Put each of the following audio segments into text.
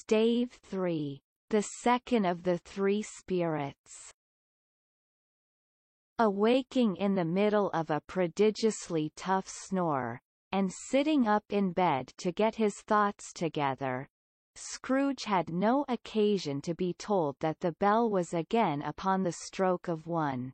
Stave 3. The second of the three spirits. Awaking in the middle of a prodigiously tough snore, and sitting up in bed to get his thoughts together, Scrooge had no occasion to be told that the bell was again upon the stroke of 1.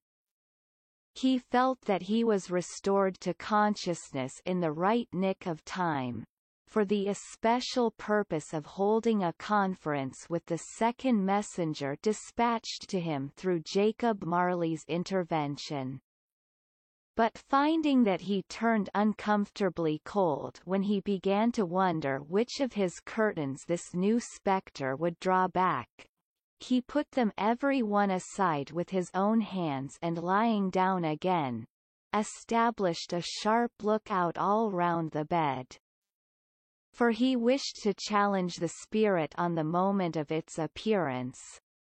He felt that he was restored to consciousness in the right nick of time, for the especial purpose of holding a conference with the second messenger dispatched to him through Jacob Marley's intervention. But finding that he turned uncomfortably cold when he began to wonder which of his curtains this new spectre would draw back, he put them every one aside with his own hands and lying down again, established a sharp lookout all round the bed. For he wished to challenge the spirit on the moment of its appearance,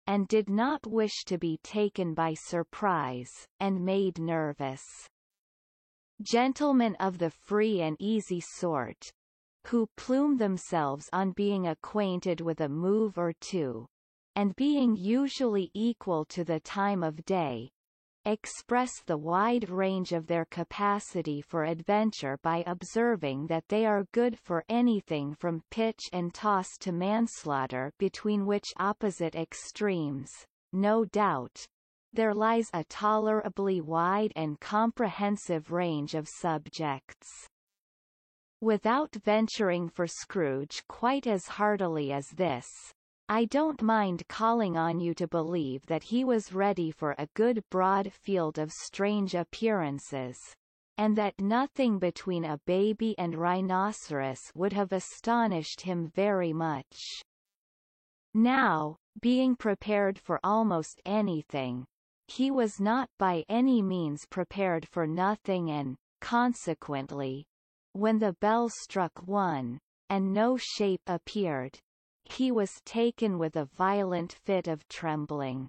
and did not wish to be taken by surprise, and made nervous. Gentlemen of the free and easy sort, who plume themselves on being acquainted with a move or two, and being usually equal to the time of day, express the wide range of their capacity for adventure by observing that they are good for anything from pitch and toss to manslaughter, between which opposite extremes, no doubt, there lies a tolerably wide and comprehensive range of subjects. Without venturing for Scrooge quite as heartily as this, I don't mind calling on you to believe that he was ready for a good broad field of strange appearances, and that nothing between a baby and rhinoceros would have astonished him very much. Now, being prepared for almost anything, he was not by any means prepared for nothing, and, consequently, when the bell struck 1, and no shape appeared, he was taken with a violent fit of trembling.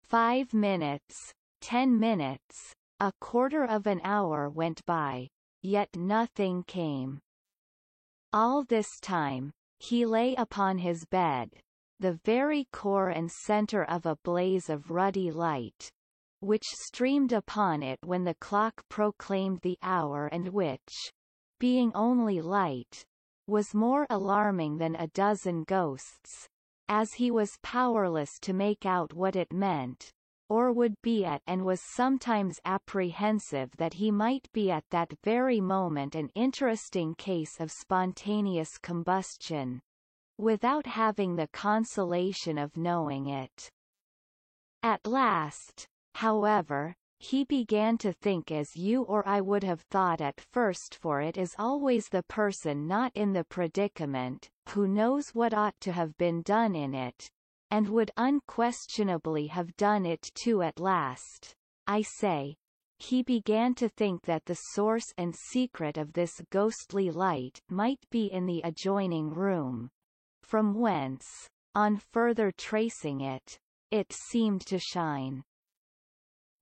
5 minutes, 10 minutes, a quarter of an hour went by, yet nothing came. All this time, he lay upon his bed, the very core and center of a blaze of ruddy light, which streamed upon it when the clock proclaimed the hour, and which, being only light, was more alarming than a dozen ghosts, as he was powerless to make out what it meant, or would be at, and was sometimes apprehensive that he might be at that very moment an interesting case of spontaneous combustion, without having the consolation of knowing it. At last, however, he began to think as you or I would have thought at first, for it is always the person not in the predicament, who knows what ought to have been done in it, and would unquestionably have done it too at last. I say, he began to think that the source and secret of this ghostly light might be in the adjoining room, from whence, on further tracing it, it seemed to shine.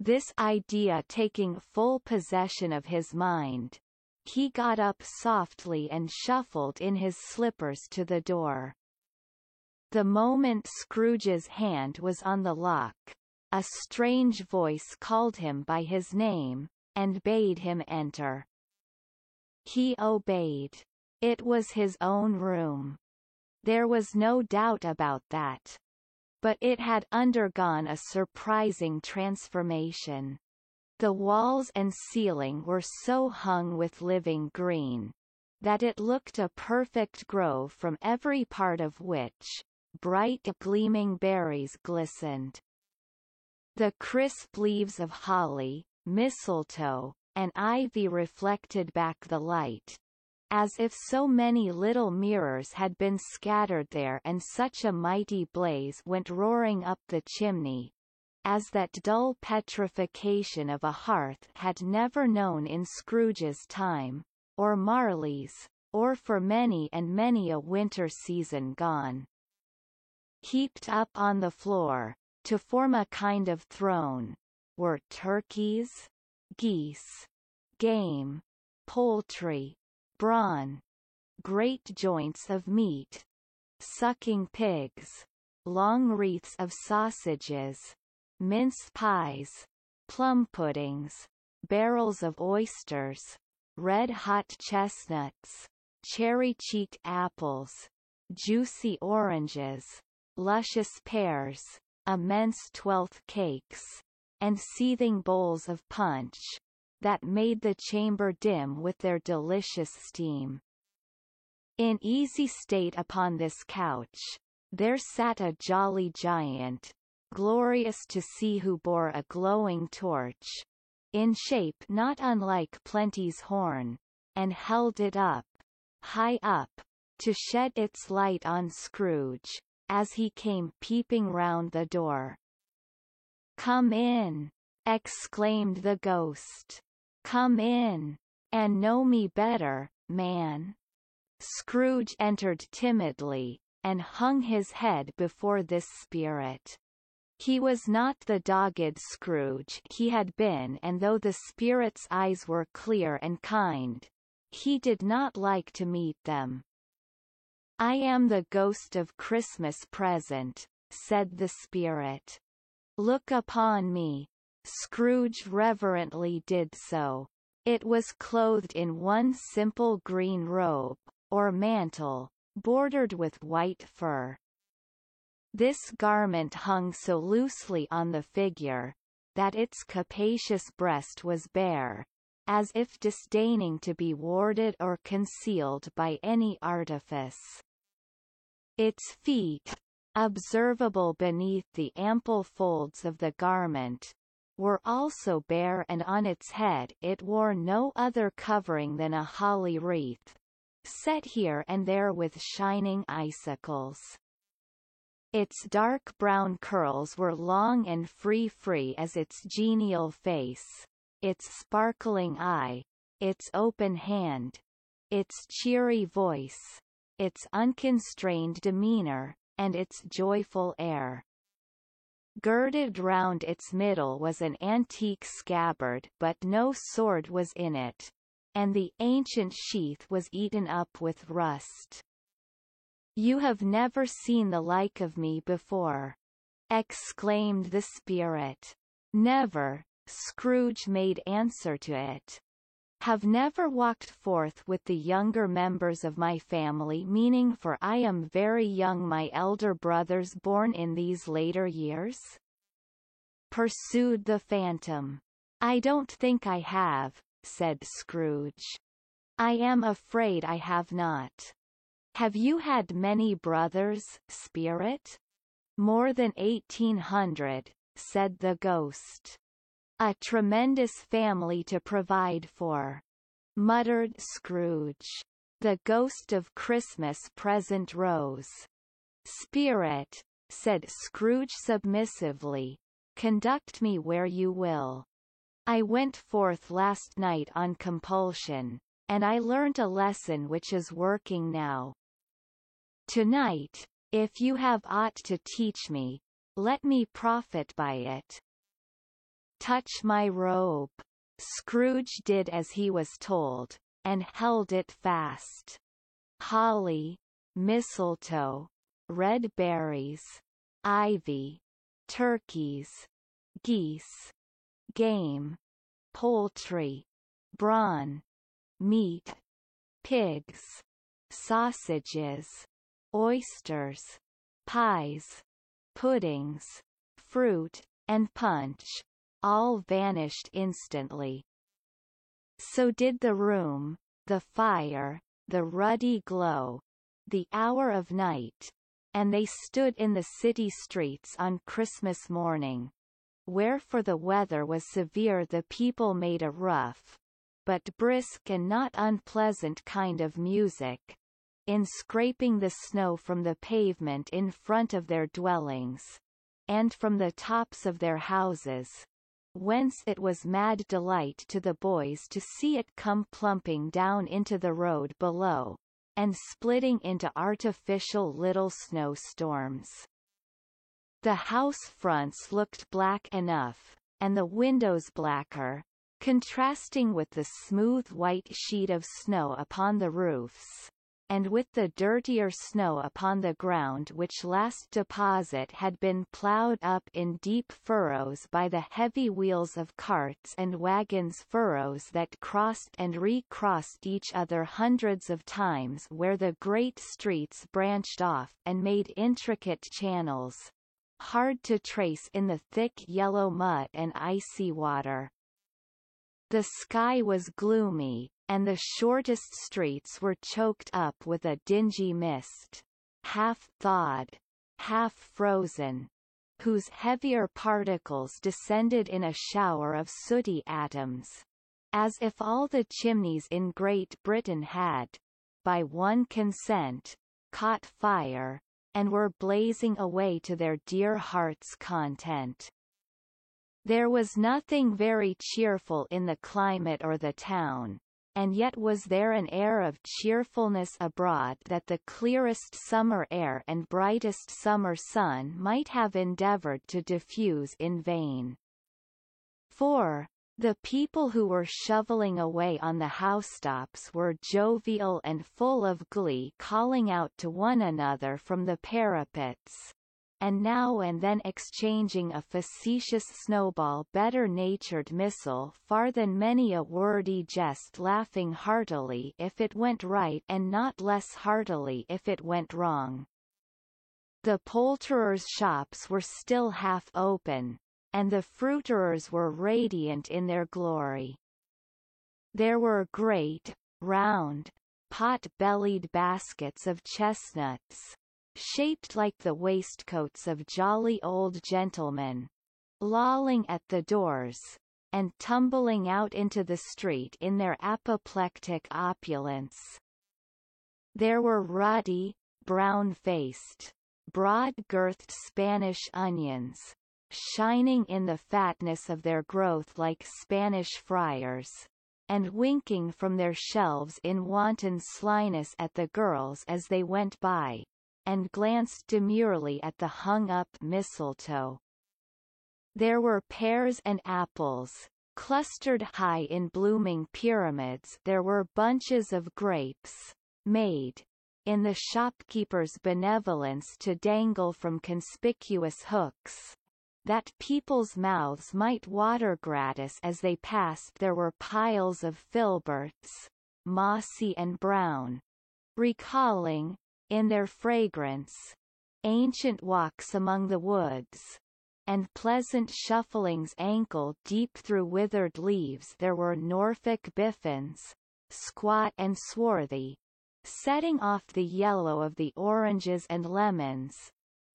This idea taking full possession of his mind, he got up softly and shuffled in his slippers to the door. The moment Scrooge's hand was on the lock, a strange voice called him by his name, and bade him enter. He obeyed. It was his own room. There was no doubt about that. But it had undergone a surprising transformation. The walls and ceiling were so hung with living green, that it looked a perfect grove, from every part of which bright gleaming berries glistened. The crisp leaves of holly, mistletoe, and ivy reflected back the light, as if so many little mirrors had been scattered there, and such a mighty blaze went roaring up the chimney, as that dull petrification of a hearth had never known in Scrooge's time, or Marley's, or for many and many a winter season gone. Heaped up on the floor, to form a kind of throne, were turkeys, geese, game, poultry, brawn, great joints of meat, sucking pigs, long wreaths of sausages, mince pies, plum puddings, barrels of oysters, red-hot chestnuts, cherry-cheeked apples, juicy oranges, luscious pears, immense twelfth cakes, and seething bowls of punch, that made the chamber dim with their delicious steam. In easy state upon this couch, there sat a jolly giant, glorious to see, who bore a glowing torch, in shape not unlike Plenty's horn, and held it up, high up, to shed its light on Scrooge, as he came peeping round the door. "Come in!" exclaimed the ghost. "Come in, and know me better, man." Scrooge entered timidly, and hung his head before this spirit. He was not the dogged Scrooge he had been, and though the spirit's eyes were clear and kind, he did not like to meet them. "I am the ghost of Christmas Present," said the spirit. "Look upon me." Scrooge reverently did so. It was clothed in one simple green robe, or mantle, bordered with white fur. This garment hung so loosely on the figure, that its capacious breast was bare, as if disdaining to be warded or concealed by any artifice. Its feet, observable beneath the ample folds of the garment, were also bare, and on its head it wore no other covering than a holly wreath, set here and there with shining icicles. Its dark brown curls were long and free as its genial face, its sparkling eye, its open hand, its cheery voice, its unconstrained demeanor, and its joyful air. Girded round its middle was an antique scabbard, but no sword was in it, and the ancient sheath was eaten up with rust. "You have never seen the like of me before," exclaimed the spirit. "Never," Scrooge made answer to it. "Have never walked forth with the younger members of my family, meaning, for I am very young, my elder brothers born in these later years?" pursued the phantom. "I don't think I have," said Scrooge. "I am afraid I have not." "Have you had many brothers, spirit?" "More than 1800, said the ghost. "A tremendous family to provide for," muttered Scrooge. The ghost of Christmas Present rose. "Spirit," said Scrooge submissively, "conduct me where you will. I went forth last night on compulsion, and I learnt a lesson which is working now. Tonight, if you have aught to teach me, let me profit by it." "Touch my robe." Scrooge did as he was told, and held it fast. Holly, mistletoe, red berries, ivy, turkeys, geese, game, poultry, brawn, meat, pigs, sausages, oysters, pies, puddings, fruit, and punch, all vanished instantly. So did the room, the fire, the ruddy glow, the hour of night, and they stood in the city streets on Christmas morning, where, for the weather was severe, the people made a rough, but brisk and not unpleasant kind of music, in scraping the snow from the pavement in front of their dwellings, and from the tops of their houses, whence it was mad delight to the boys to see it come plumping down into the road below, and splitting into artificial little snowstorms. The house fronts looked black enough, and the windows blacker, contrasting with the smooth white sheet of snow upon the roofs, and with the dirtier snow upon the ground, which last deposit had been ploughed up in deep furrows by the heavy wheels of carts and wagons, furrows that crossed and recrossed each other hundreds of times, where the great streets branched off, and made intricate channels, hard to trace in the thick yellow mud and icy water. The sky was gloomy, and the shortest streets were choked up with a dingy mist, half thawed, half frozen, whose heavier particles descended in a shower of sooty atoms, as if all the chimneys in Great Britain had, by one consent, caught fire, and were blazing away to their dear hearts' content. There was nothing very cheerful in the climate or the town, and yet was there an air of cheerfulness abroad that the clearest summer air and brightest summer sun might have endeavoured to diffuse in vain. For the people who were shovelling away on the housetops were jovial and full of glee, calling out to one another from the parapets, and now and then exchanging a facetious snowball better-natured missile far than many a wordy jest, laughing heartily if it went right and not less heartily if it went wrong. The poulterers' shops were still half open, and the fruiterers were radiant in their glory. There were great, round, pot-bellied baskets of chestnuts, shaped like the waistcoats of jolly old gentlemen, lolling at the doors, and tumbling out into the street in their apoplectic opulence. There were ruddy, brown-faced, broad-girthed Spanish onions, shining in the fatness of their growth like Spanish friars, and winking from their shelves in wanton slyness at the girls as they went by, and glanced demurely at the hung-up mistletoe. There were pears and apples, clustered high in blooming pyramids. There were bunches of grapes, made, in the shopkeeper's benevolence, to dangle from conspicuous hooks, that people's mouths might water gratis as they passed. There were piles of filberts, mossy and brown, recalling, in their fragrance, ancient walks among the woods, and pleasant shufflings ankle-deep through withered leaves. There were Norfolk biffins, squat and swarthy, setting off the yellow of the oranges and lemons,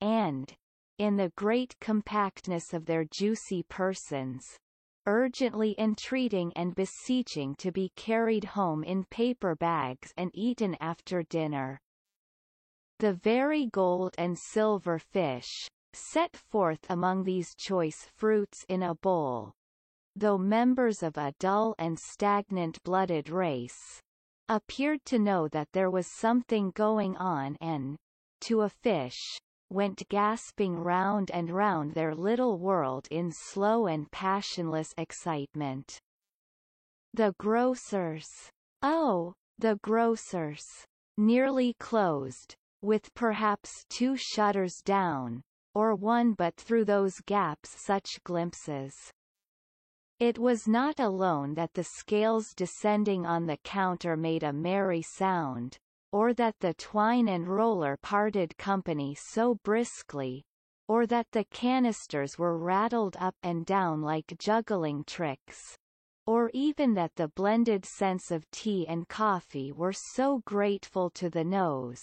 and, in the great compactness of their juicy persons, urgently entreating and beseeching to be carried home in paper bags and eaten after dinner. The very gold and silver fish, set forth among these choice fruits in a bowl, though members of a dull and stagnant-blooded race, appeared to know that there was something going on and, to a fish, went gasping round and round their little world in slow and passionless excitement. The grocers. Oh, the grocers. Nearly closed, with perhaps 2 shutters down, or one, but through those gaps such glimpses. It was not alone that the scales descending on the counter made a merry sound, or that the twine and roller parted company so briskly, or that the canisters were rattled up and down like juggling tricks, or even that the blended scents of tea and coffee were so grateful to the nose,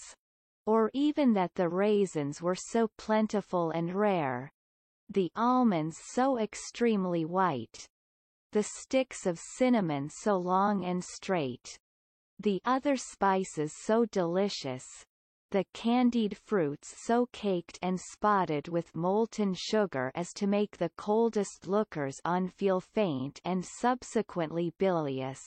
or even that the raisins were so plentiful and rare, the almonds so extremely white, the sticks of cinnamon so long and straight, the other spices so delicious, the candied fruits so caked and spotted with molten sugar as to make the coldest lookers on feel faint and subsequently bilious.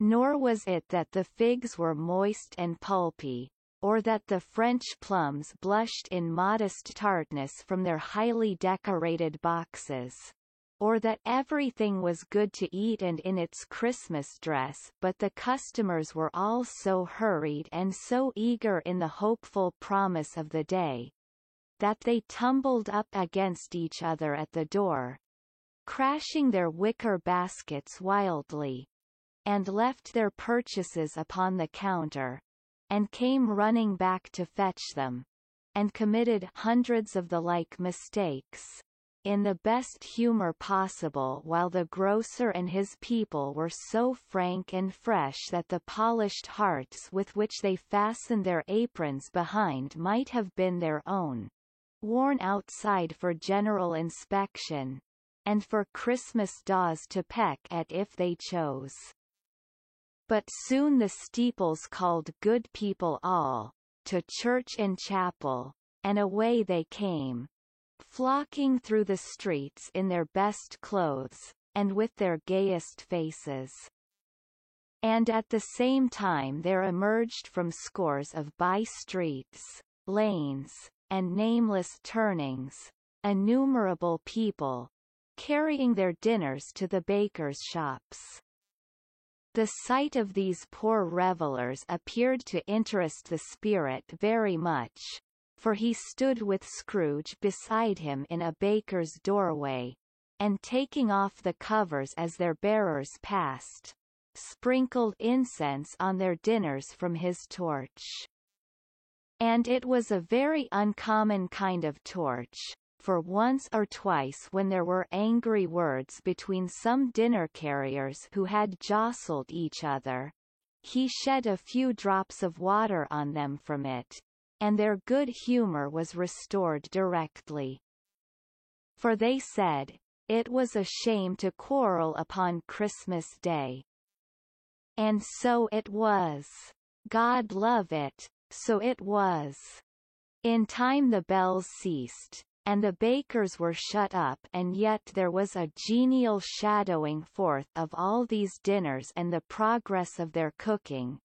Nor was it that the figs were moist and pulpy, or that the French plums blushed in modest tartness from their highly decorated boxes. or that everything was good to eat and in its Christmas dress, but the customers were all so hurried and so eager in the hopeful promise of the day, that they tumbled up against each other at the door, crashing their wicker baskets wildly, and left their purchases upon the counter, and came running back to fetch them, and committed hundreds of the like mistakes, in the best humor possible, while the grocer and his people were so frank and fresh that the polished hearts with which they fastened their aprons behind might have been their own, worn outside for general inspection, and for Christmas daws to peck at if they chose. But soon the steeples called good people all, to church and chapel, and away they came, flocking through the streets in their best clothes, and with their gayest faces. And at the same time there emerged from scores of by-streets, lanes, and nameless turnings, innumerable people, carrying their dinners to the bakers' shops. The sight of these poor revellers appeared to interest the spirit very much, for he stood with Scrooge beside him in a baker's doorway, and taking off the covers as their bearers passed, sprinkled incense on their dinners from his torch. And it was a very uncommon kind of torch, for once or twice when there were angry words between some dinner carriers who had jostled each other, he shed a few drops of water on them from it, and their good humor was restored directly. For they said, it was a shame to quarrel upon Christmas Day. And so it was. God love it, so it was. In time the bells ceased, and the bakers were shut up, and yet there was a genial shadowing forth of all these dinners and the progress of their cooking,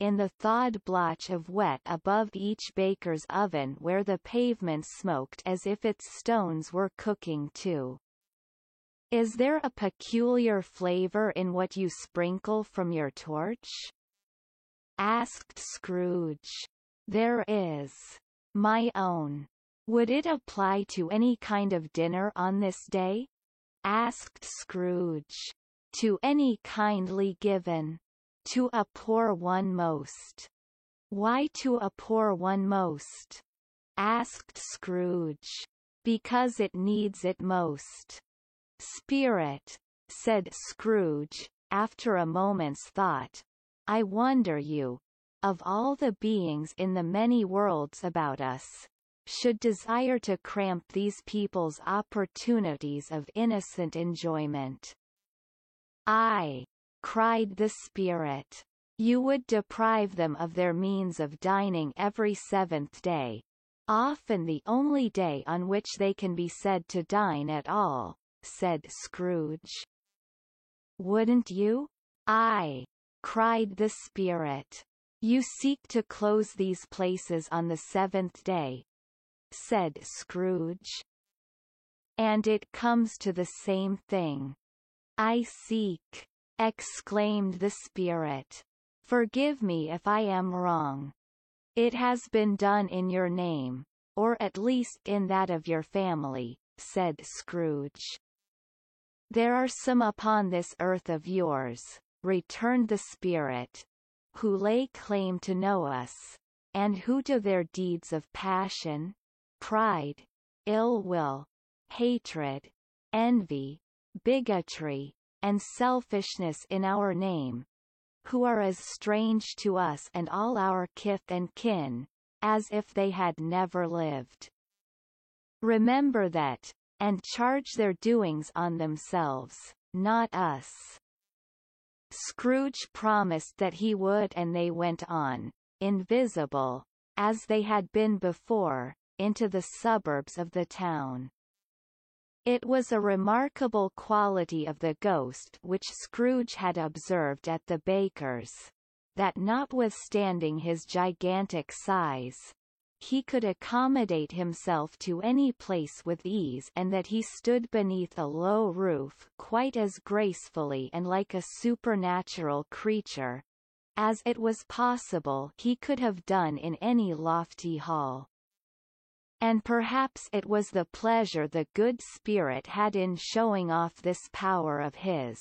in the thawed blotch of wet above each baker's oven where the pavement smoked as if its stones were cooking too. Is there a peculiar flavor in what you sprinkle from your torch? Asked Scrooge. There is. My own. Would it apply to any kind of dinner on this day? Asked Scrooge. To any kindly given. To a poor one most. Why to a poor one most? Asked Scrooge. Because it needs it most. Spirit, said Scrooge, after a moment's thought, I wonder you, of all the beings in the many worlds about us, should desire to cramp these people's opportunities of innocent enjoyment. Aye, cried the spirit, you would deprive them of their means of dining every seventh day, often the only day on which they can be said to dine at all, said Scrooge. Wouldn't you? Aye, cried the spirit. You seek to close these places on the seventh day, said Scrooge. And it comes to the same thing. I seek, exclaimed the spirit. Forgive me if I am wrong. It has been done in your name, or at least in that of your family, said Scrooge. There are some upon this earth of yours, returned the spirit, who lay claim to know us, and who do their deeds of passion, pride, ill will, hatred, envy, bigotry, and selfishness in our name, who are as strange to us and all our kith and kin, as if they had never lived. Remember that, and charge their doings on themselves, not us. Scrooge promised that he would, and they went on, invisible, as they had been before, into the suburbs of the town. It was a remarkable quality of the ghost which Scrooge had observed at the baker's, that notwithstanding his gigantic size, he could accommodate himself to any place with ease, and that he stood beneath a low roof quite as gracefully and like a supernatural creature as it was possible he could have done in any lofty hall. And perhaps it was the pleasure the good spirit had in showing off this power of his,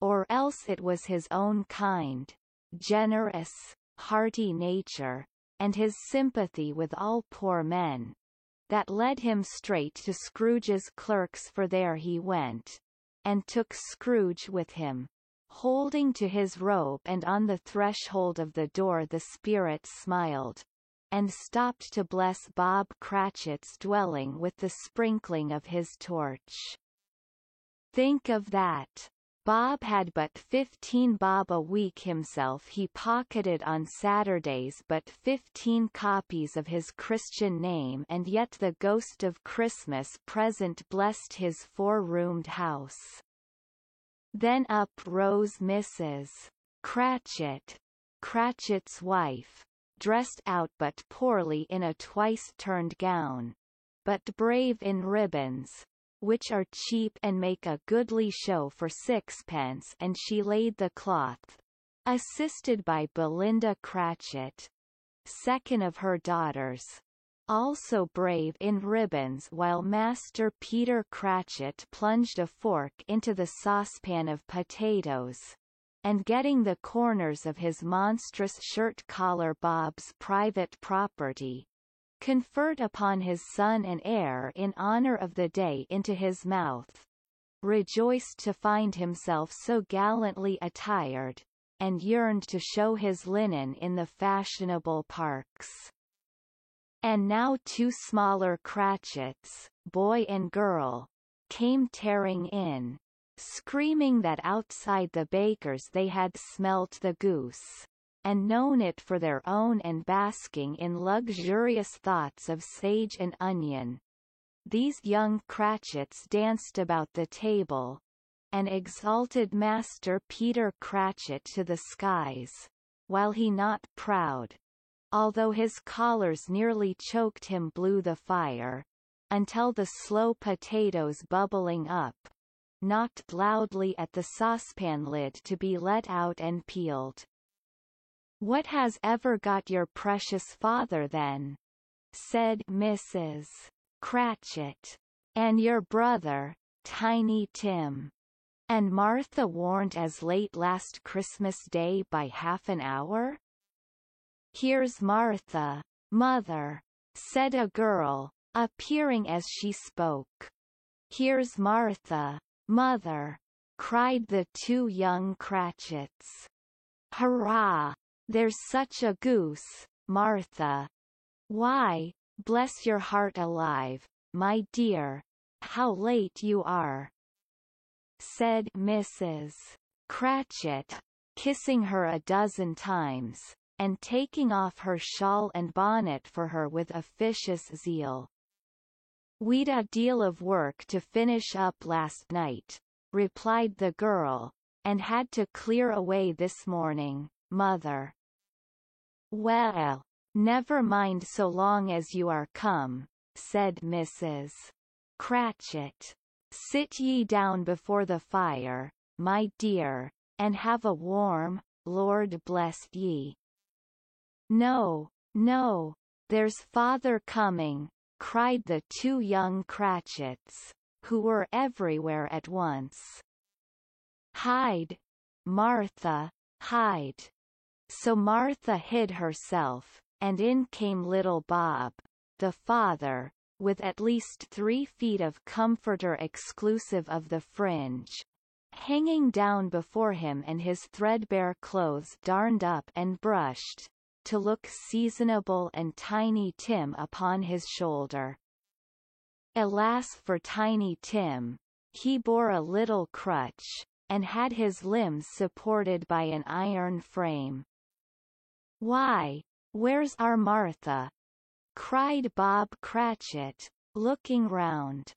or else it was his own kind, generous, hearty nature, and his sympathy with all poor men, that led him straight to Scrooge's clerks, for there he went, and took Scrooge with him. Holding to his robe, and on the threshold of the door the spirit smiled, and stopped to bless Bob Cratchit's dwelling with the sprinkling of his torch. Think of that! Bob had but 15 bob a week himself. He pocketed on Saturdays but 15 copies of his Christian name, and yet the ghost of Christmas present blessed his 4-roomed house. Then up rose Mrs. Cratchit, Cratchit's wife, dressed out but poorly in a twice-turned gown, but brave in ribbons, which are cheap and make a goodly show for 6pence, and she laid the cloth, assisted by Belinda Cratchit, second of her daughters, also brave in ribbons, while Master Peter Cratchit plunged a fork into the saucepan of potatoes, and getting the corners of his monstrous shirt-collar, Bob's private property, conferred upon his son and heir in honor of the day, into his mouth, rejoiced to find himself so gallantly attired, and yearned to show his linen in the fashionable parks. And now 2 smaller Cratchits, boy and girl, came tearing in, screaming that outside the baker's they had smelt the goose, and known it for their own, and basking in luxurious thoughts of sage and onion. These young Cratchits danced about the table, and exalted Master Peter Cratchit to the skies, while he, not proud, although his collars nearly choked him, blew the fire, until the slow potatoes bubbling up, knocked loudly at the saucepan lid to be let out and peeled. "What has ever got your precious father then?" said Mrs. Cratchit. "And your brother, Tiny Tim? And Martha warned as late last Christmas Day by half an hour?" "Here's Martha, mother," said a girl, appearing as she spoke. "Here's Martha, mother," cried the 2 young Cratchits. "Hurrah! There's such a goose, Martha." "Why, bless your heart alive, my dear, how late you are," said Mrs. Cratchit, kissing her a dozen times, and taking off her shawl and bonnet for her with officious zeal. "We'd a deal of work to finish up last night," replied the girl, "and had to clear away this morning, mother." "Well, never mind so long as you are come," said Mrs. Cratchit. "Sit ye down before the fire, my dear, and have a warm, Lord bless ye." "No, no, there's father coming," cried the 2 young Cratchits, who were everywhere at once. "Hide, Martha, hide." So Martha hid herself, and in came little Bob, the father, with at least 3 feet of comforter exclusive of the fringe, hanging down before him, and his threadbare clothes darned up and brushed, to look seasonable, and Tiny Tim upon his shoulder. Alas for Tiny Tim! He bore a little crutch, and had his limbs supported by an iron frame. "Why, where's our Martha?" cried Bob Cratchit, looking round.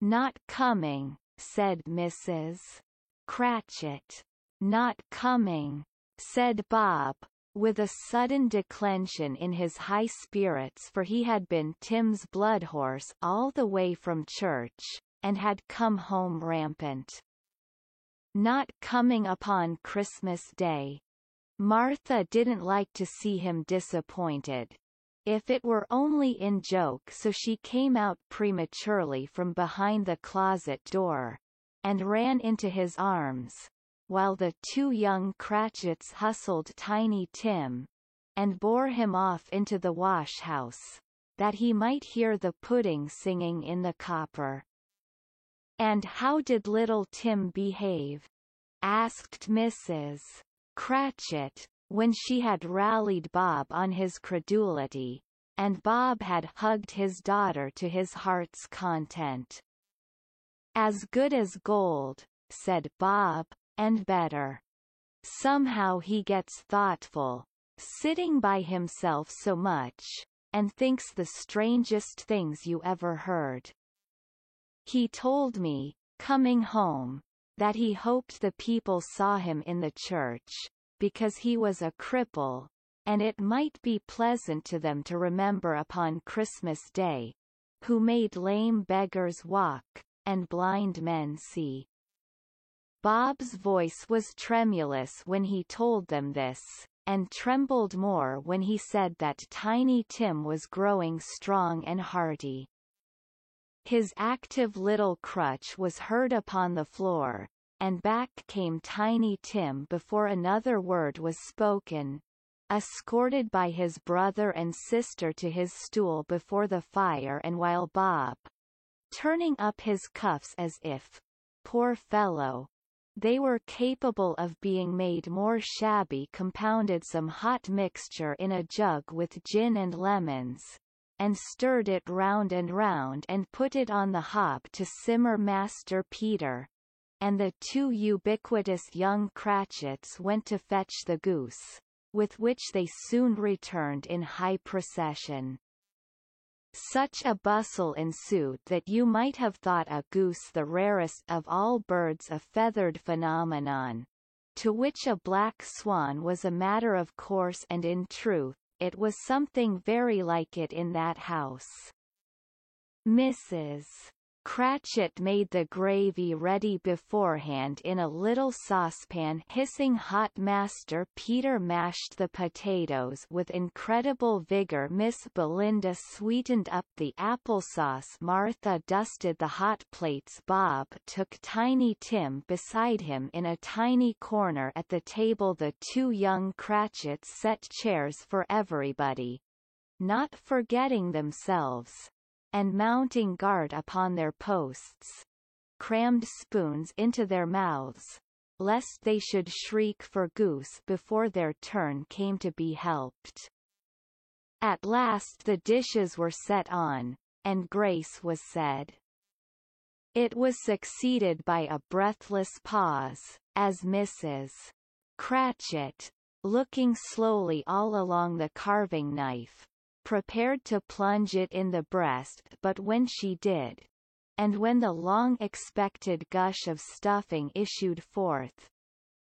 "Not coming," said Mrs. Cratchit. "Not coming," said Bob, with a sudden declension in his high spirits, for he had been Tim's blood horse all the way from church, and had come home rampant. Not coming upon Christmas Day. Martha didn't like to see him disappointed, if it were only in joke, so she came out prematurely from behind the closet door, and ran into his arms, while the two young Cratchits hustled Tiny Tim, and bore him off into the wash-house, that he might hear the pudding singing in the copper. "And how did little Tim behave?" asked Mrs. Cratchit, when she had rallied Bob on his credulity, and Bob had hugged his daughter to his heart's content. "As good as gold," said Bob, "and better. Somehow he gets thoughtful, sitting by himself so much, and thinks the strangest things you ever heard. He told me, coming home, that he hoped the people saw him in the church, because he was a cripple, and it might be pleasant to them to remember upon Christmas Day, who made lame beggars walk, and blind men see." Bob's voice was tremulous when he told them this, and trembled more when he said that Tiny Tim was growing strong and hearty. His active little crutch was heard upon the floor, and back came Tiny Tim before another word was spoken, escorted by his brother and sister to his stool before the fire, and while Bob, turning up his cuffs as if, poor fellow, they were capable of being made more shabby, compounded some hot mixture in a jug with gin and lemons, and stirred it round and put it on the hob to simmer. Master Peter and the two ubiquitous young Cratchits went to fetch the goose, with which they soon returned in high procession. Such a bustle ensued that you might have thought a goose the rarest of all birds a feathered phenomenon, to which a black swan was a matter of course, and in truth, it was something very like it in that house. Mrs. Cratchit made the gravy ready beforehand in a little saucepan hissing hot. Master Peter mashed the potatoes with incredible vigor. Miss Belinda sweetened up the applesauce. Martha dusted the hot plates. Bob took Tiny Tim beside him in a tiny corner at the table. The two young Cratchits set chairs for everybody, not forgetting themselves, and mounting guard upon their posts, crammed spoons into their mouths, lest they should shriek for goose before their turn came to be helped. At last the dishes were set on, and grace was said. It was succeeded by a breathless pause, as Mrs. Cratchit, looking slowly all along the carving knife, prepared to plunge it in the breast, but when she did, and when the long-expected gush of stuffing issued forth,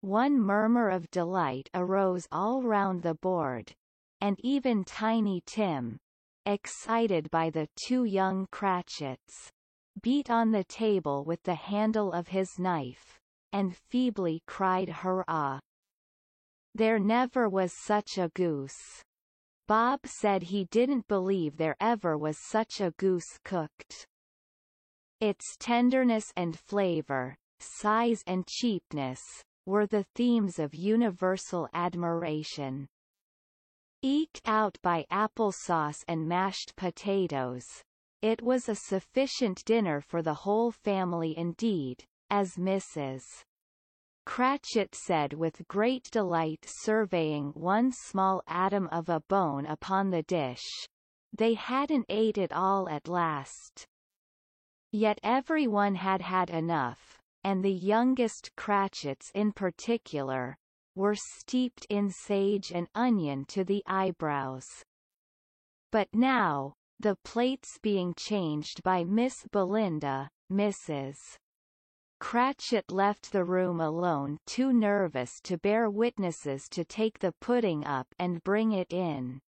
one murmur of delight arose all round the board, and even Tiny Tim, excited by the two young Cratchits, beat on the table with the handle of his knife, and feebly cried hurrah. There never was such a goose. Bob said he didn't believe there ever was such a goose cooked. Its tenderness and flavor, size and cheapness, were the themes of universal admiration. Eked out by applesauce and mashed potatoes, it was a sufficient dinner for the whole family indeed, as Mrs. Cratchit said with great delight, surveying one small atom of a bone upon the dish. They hadn't ate it all at last. Yet everyone had had enough, and the youngest Cratchits in particular, were steeped in sage and onion to the eyebrows. But now, the plates being changed by Miss Belinda, Mrs. Cratchit left the room alone, too nervous to bear witnesses to take the pudding up and bring it in.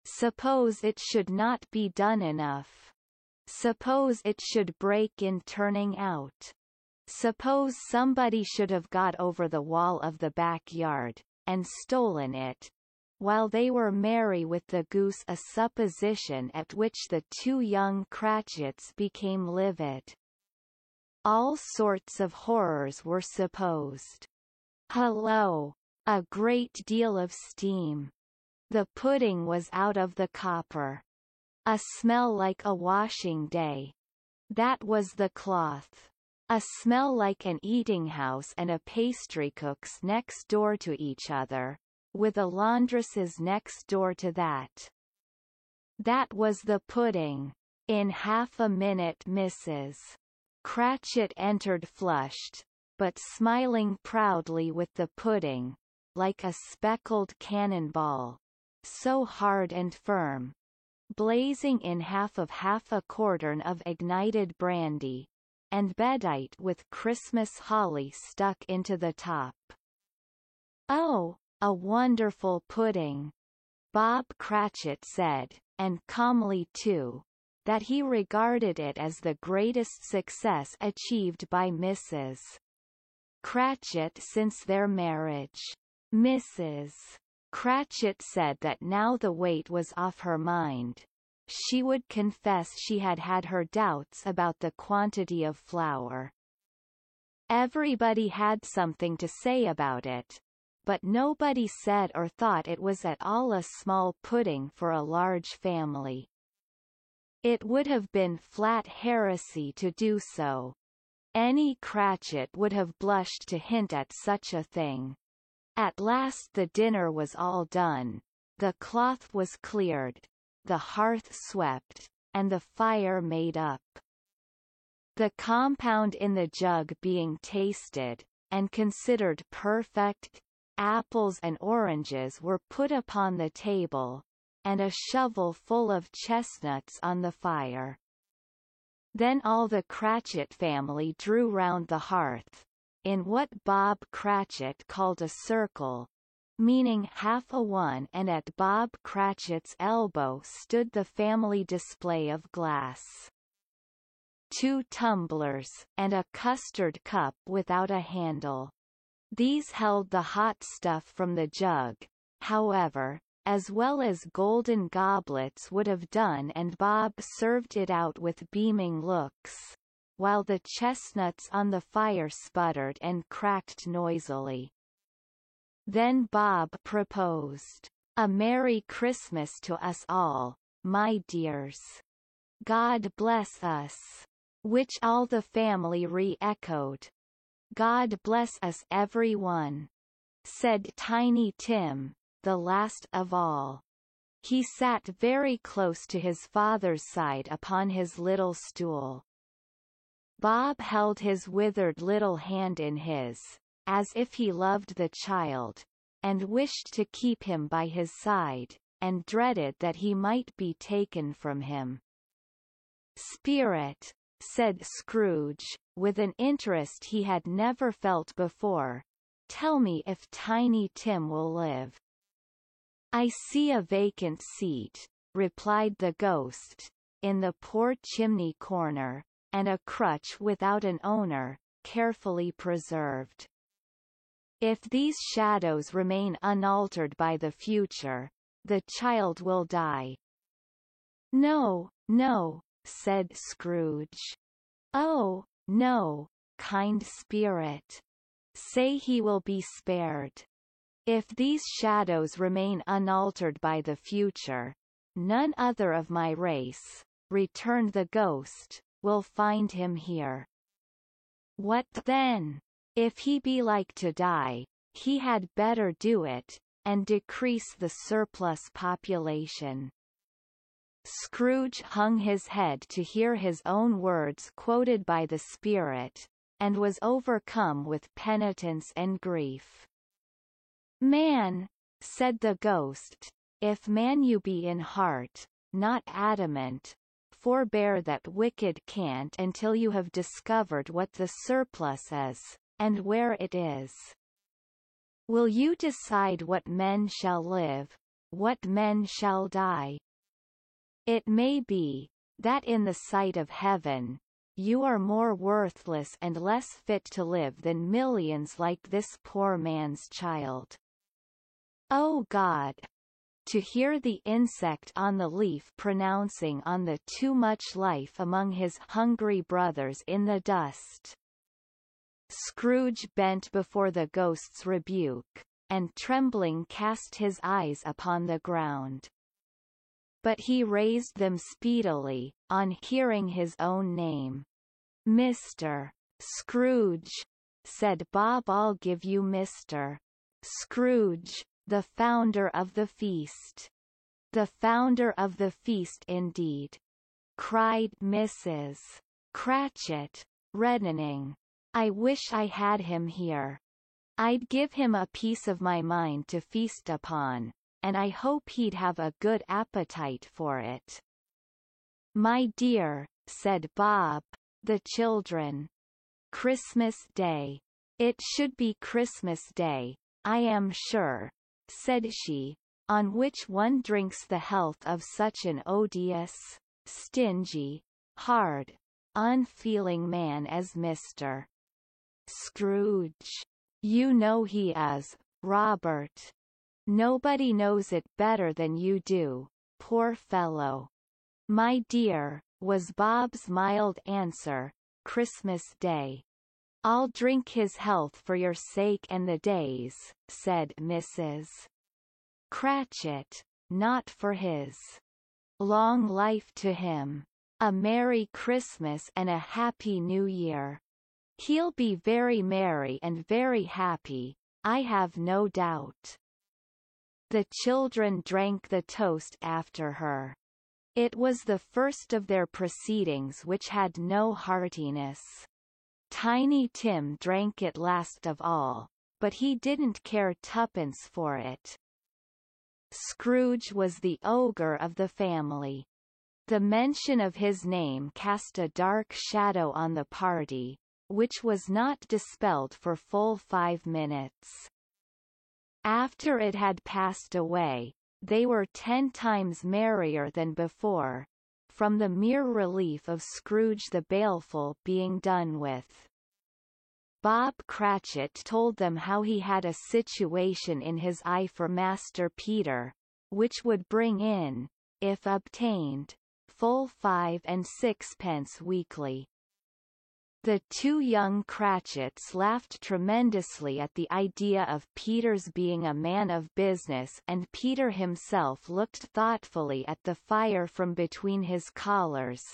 Suppose it should not be done enough. Suppose it should break in turning out. Suppose somebody should have got over the wall of the backyard, and stolen it, while they were merry with the goose, a supposition at which the two young Cratchits became livid. All sorts of horrors were supposed. Hullo! A great deal of steam. The pudding was out of the copper. A smell like a washing day. That was the cloth. A smell like an eating-house and a pastrycook's next door to each other, with a laundress's next door to that. That was the pudding. In half a minute Mrs. Cratchit entered, flushed, but smiling proudly with the pudding, like a speckled cannon-ball, so hard and firm, blazing in half a quartern of ignited brandy, and bedight with Christmas holly stuck into the top. "Oh, a wonderful pudding," Bob Cratchit said, and calmly too, that he regarded it as the greatest success achieved by Mrs. Cratchit since their marriage. Mrs. Cratchit said that now the weight was off her mind, she would confess she had had her doubts about the quantity of flour. Everybody had something to say about it, but nobody said or thought it was at all a small pudding for a large family. It would have been flat heresy to do so. Any Cratchit would have blushed to hint at such a thing. At last the dinner was all done, the cloth was cleared, the hearth swept, and the fire made up. The compound in the jug being tasted, and considered perfect, apples and oranges were put upon the table, and a shovel full of chestnuts on the fire. Then all the Cratchit family drew round the hearth, in what Bob Cratchit called a circle, meaning half a one, and at Bob Cratchit's elbow stood the family display of glass. 2 tumblers, and a custard cup without a handle. These held the hot stuff from the jug, however, as well as golden goblets would have done, and Bob served it out with beaming looks, while the chestnuts on the fire sputtered and cracked noisily. Then Bob proposed, "A Merry Christmas to us all, my dears. God bless us," which all the family re-echoed. "God bless us every one," said Tiny Tim, the last of all. He sat very close to his father's side upon his little stool. Bob held his withered little hand in his, as if he loved the child, and wished to keep him by his side, and dreaded that he might be taken from him. "Spirit," said Scrooge, with an interest he had never felt before, "tell me if Tiny Tim will live." "I see a vacant seat," replied the ghost, "in the poor chimney corner, and a crutch without an owner, carefully preserved. If these shadows remain unaltered by the future, the child will die." "No, no," said Scrooge. "Oh, no, kind spirit. Say he will be spared. If these shadows remain unaltered by the future, none other of my race," returned the ghost, "will find him here." "What then? If he be like to die, he had better do it, and decrease the surplus population." Scrooge hung his head to hear his own words quoted by the spirit, and was overcome with penitence and grief. "Man," said the ghost, "if man you be in heart, not adamant, forbear that wicked cant until you have discovered what the surplus is, and where it is. Will you decide what men shall live, what men shall die? It may be, that in the sight of heaven, you are more worthless and less fit to live than millions like this poor man's child. O God! To hear the insect on the leaf pronouncing on the too much life among his hungry brothers in the dust. Scrooge bent before the ghost's rebuke, and trembling cast his eyes upon the ground. But he raised them speedily, on hearing his own name. "Mr. Scrooge," said Bob. "I'll give you Mr. Scrooge, the founder of the feast." "The founder of the feast indeed!" cried Mrs. Cratchit, reddening. "I wish I had him here. I'd give him a piece of my mind to feast upon, and I hope he'd have a good appetite for it." "My dear," said Bob, "the children." "Christmas Day. It should be Christmas Day, I am sure," said she, "on which one drinks the health of such an odious, stingy, hard, unfeeling man as Mr. Scrooge. You know he is, Robert. Nobody knows it better than you do, poor fellow." "My dear," was Bob's mild answer, "Christmas Day. I'll drink his health for your sake and the day's," said Mrs. Cratchit, "not for his. Long life to him. A Merry Christmas and a Happy New Year. He'll be very merry and very happy, I have no doubt." The children drank the toast after her. It was the first of their proceedings which had no heartiness. Tiny Tim drank it last of all, but he didn't care twopence for it. Scrooge was the ogre of the family. The mention of his name cast a dark shadow on the party, which was not dispelled for full 5 minutes. After it had passed away, they were 10 times merrier than before, from the mere relief of Scrooge the Baleful being done with. Bob Cratchit told them how he had a situation in his eye for Master Peter, which would bring in, if obtained, full 5 and 6pence weekly. The 2 young Cratchits laughed tremendously at the idea of Peter's being a man of business, and Peter himself looked thoughtfully at the fire from between his collars,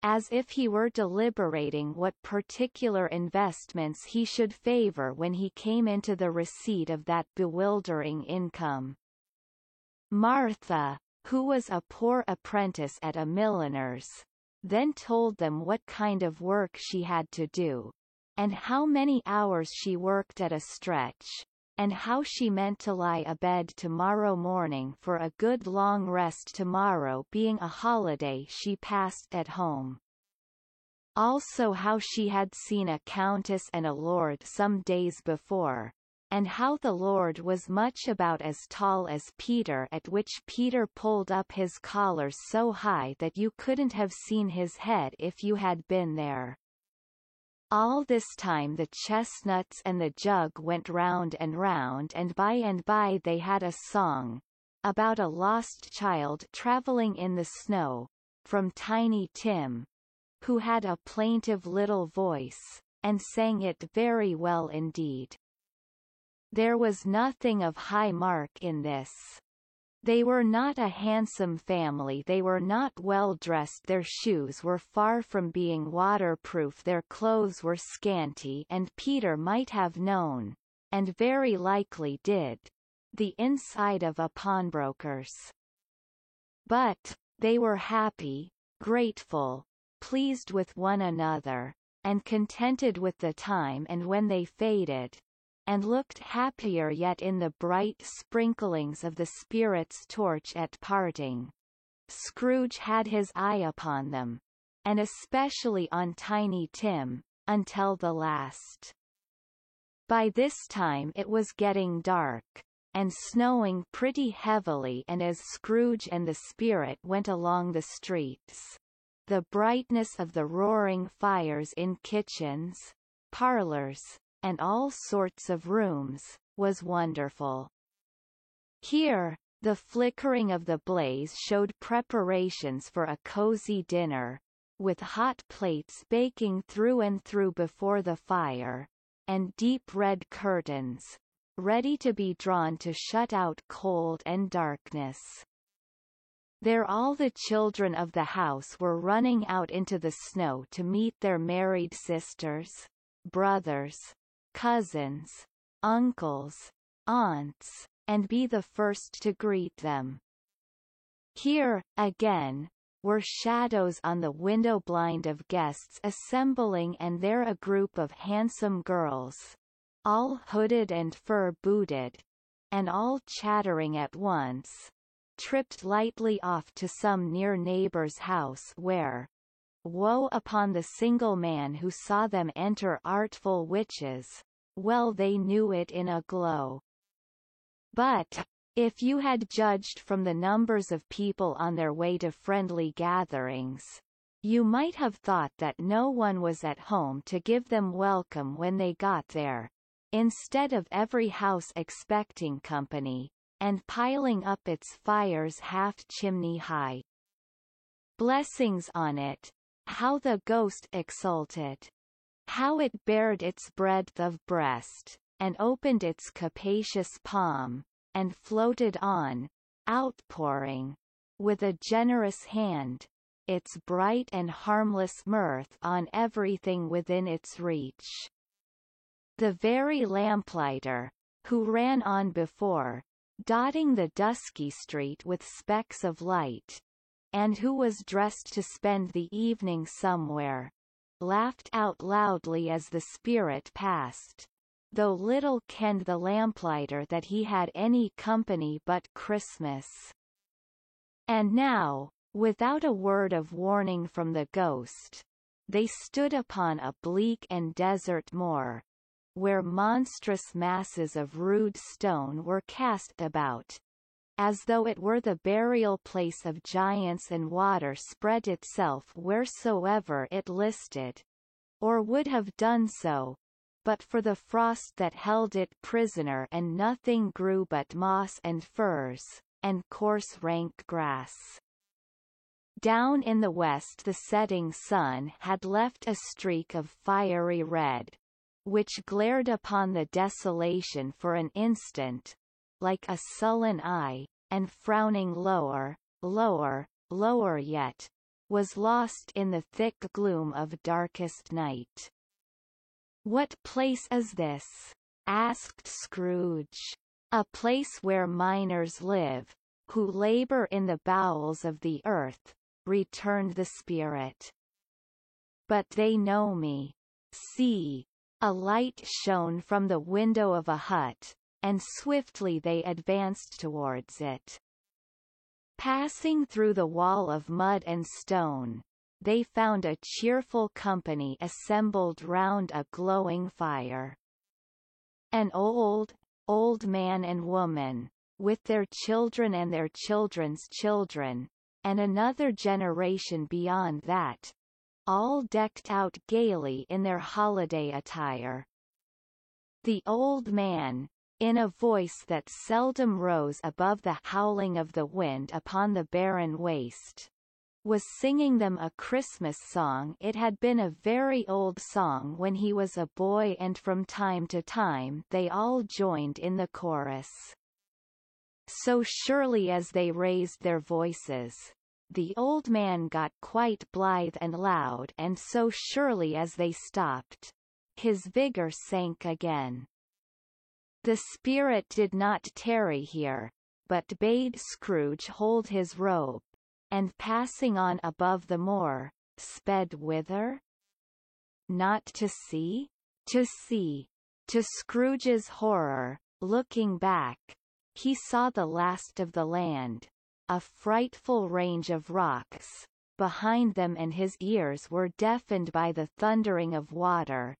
as if he were deliberating what particular investments he should favor when he came into the receipt of that bewildering income. Martha, who was a poor apprentice at a milliner's, then told them what kind of work she had to do, and how many hours she worked at a stretch, and how she meant to lie abed tomorrow morning for a good long rest, tomorrow being a holiday she passed at home. Also how she had seen a countess and a lord some days before, and how the lord was much about as tall as Peter, at which Peter pulled up his collars so high that you couldn't have seen his head if you had been there. All this time the chestnuts and the jug went round, and by they had a song, about a lost child travelling in the snow, from Tiny Tim, who had a plaintive little voice, and sang it very well indeed. There was nothing of high mark in this. They were not a handsome family, they were not well dressed, their shoes were far from being waterproof, their clothes were scanty, and Peter might have known, and very likely did, the inside of a pawnbroker's. But they were happy, grateful, pleased with one another, and contented with the time and when they faded, and looked happier yet in the bright sprinklings of the spirit's torch at parting. Scrooge had his eye upon them, and especially on Tiny Tim, until the last. By this time it was getting dark, and snowing pretty heavily, and as Scrooge and the spirit went along the streets, the brightness of the roaring fires in kitchens, parlors, and all sorts of rooms, was wonderful. Here, the flickering of the blaze showed preparations for a cozy dinner, with hot plates baking through and through before the fire, and deep red curtains, ready to be drawn to shut out cold and darkness. There all the children of the house were running out into the snow to meet their married sisters, brothers, cousins, uncles, aunts, and be the first to greet them. Here, again, were shadows on the window blind of guests assembling, and there a group of handsome girls, all hooded and fur-booted, and all chattering at once, tripped lightly off to some near neighbor's house where, woe upon the single man who saw them enter, artful witches, well they knew it in a glow. But, if you had judged from the numbers of people on their way to friendly gatherings, you might have thought that no one was at home to give them welcome when they got there, instead of every house expecting company, and piling up its fires half-chimney high. Blessings on it, how the ghost exulted! How it bared its breadth of breast, and opened its capacious palm, and floated on, outpouring, with a generous hand, its bright and harmless mirth on everything within its reach. The very lamplighter, who ran on before, dotting the dusky street with specks of light, and who was dressed to spend the evening somewhere, laughed out loudly as the spirit passed, though little kenned the lamplighter that he had any company but Christmas. And now, without a word of warning from the ghost, they stood upon a bleak and desert moor, where monstrous masses of rude stone were cast about, as though it were the burial place of giants, and water spread itself wheresoever it listed, or would have done so, but for the frost that held it prisoner, and nothing grew but moss and furze, and coarse rank grass. Down in the west the setting sun had left a streak of fiery red, which glared upon the desolation for an instant, like a sullen eye, and frowning lower, lower yet, was lost in the thick gloom of darkest night. "What place is this?" asked Scrooge. "A place where miners live, who labor in the bowels of the earth," returned the spirit. "But they know me. See!" A light shone from the window of a hut, and swiftly they advanced towards it. Passing through the wall of mud and stone, they found a cheerful company assembled round a glowing fire. An old man and woman, with their children and their children's children, and another generation beyond that, all decked out gaily in their holiday attire. The old man, in a voice that seldom rose above the howling of the wind upon the barren waste, was singing them a Christmas song. It had been a very old song when he was a boy, and from time to time they all joined in the chorus. So surely as they raised their voices, the old man got quite blithe and loud, and so surely as they stopped, his vigor sank again. The spirit did not tarry here, but bade Scrooge hold his robe, and passing on above the moor, sped whither? Not to sea? To sea. To Scrooge's horror, looking back, he saw the last of the land, a frightful range of rocks behind them, and his ears were deafened by the thundering of water,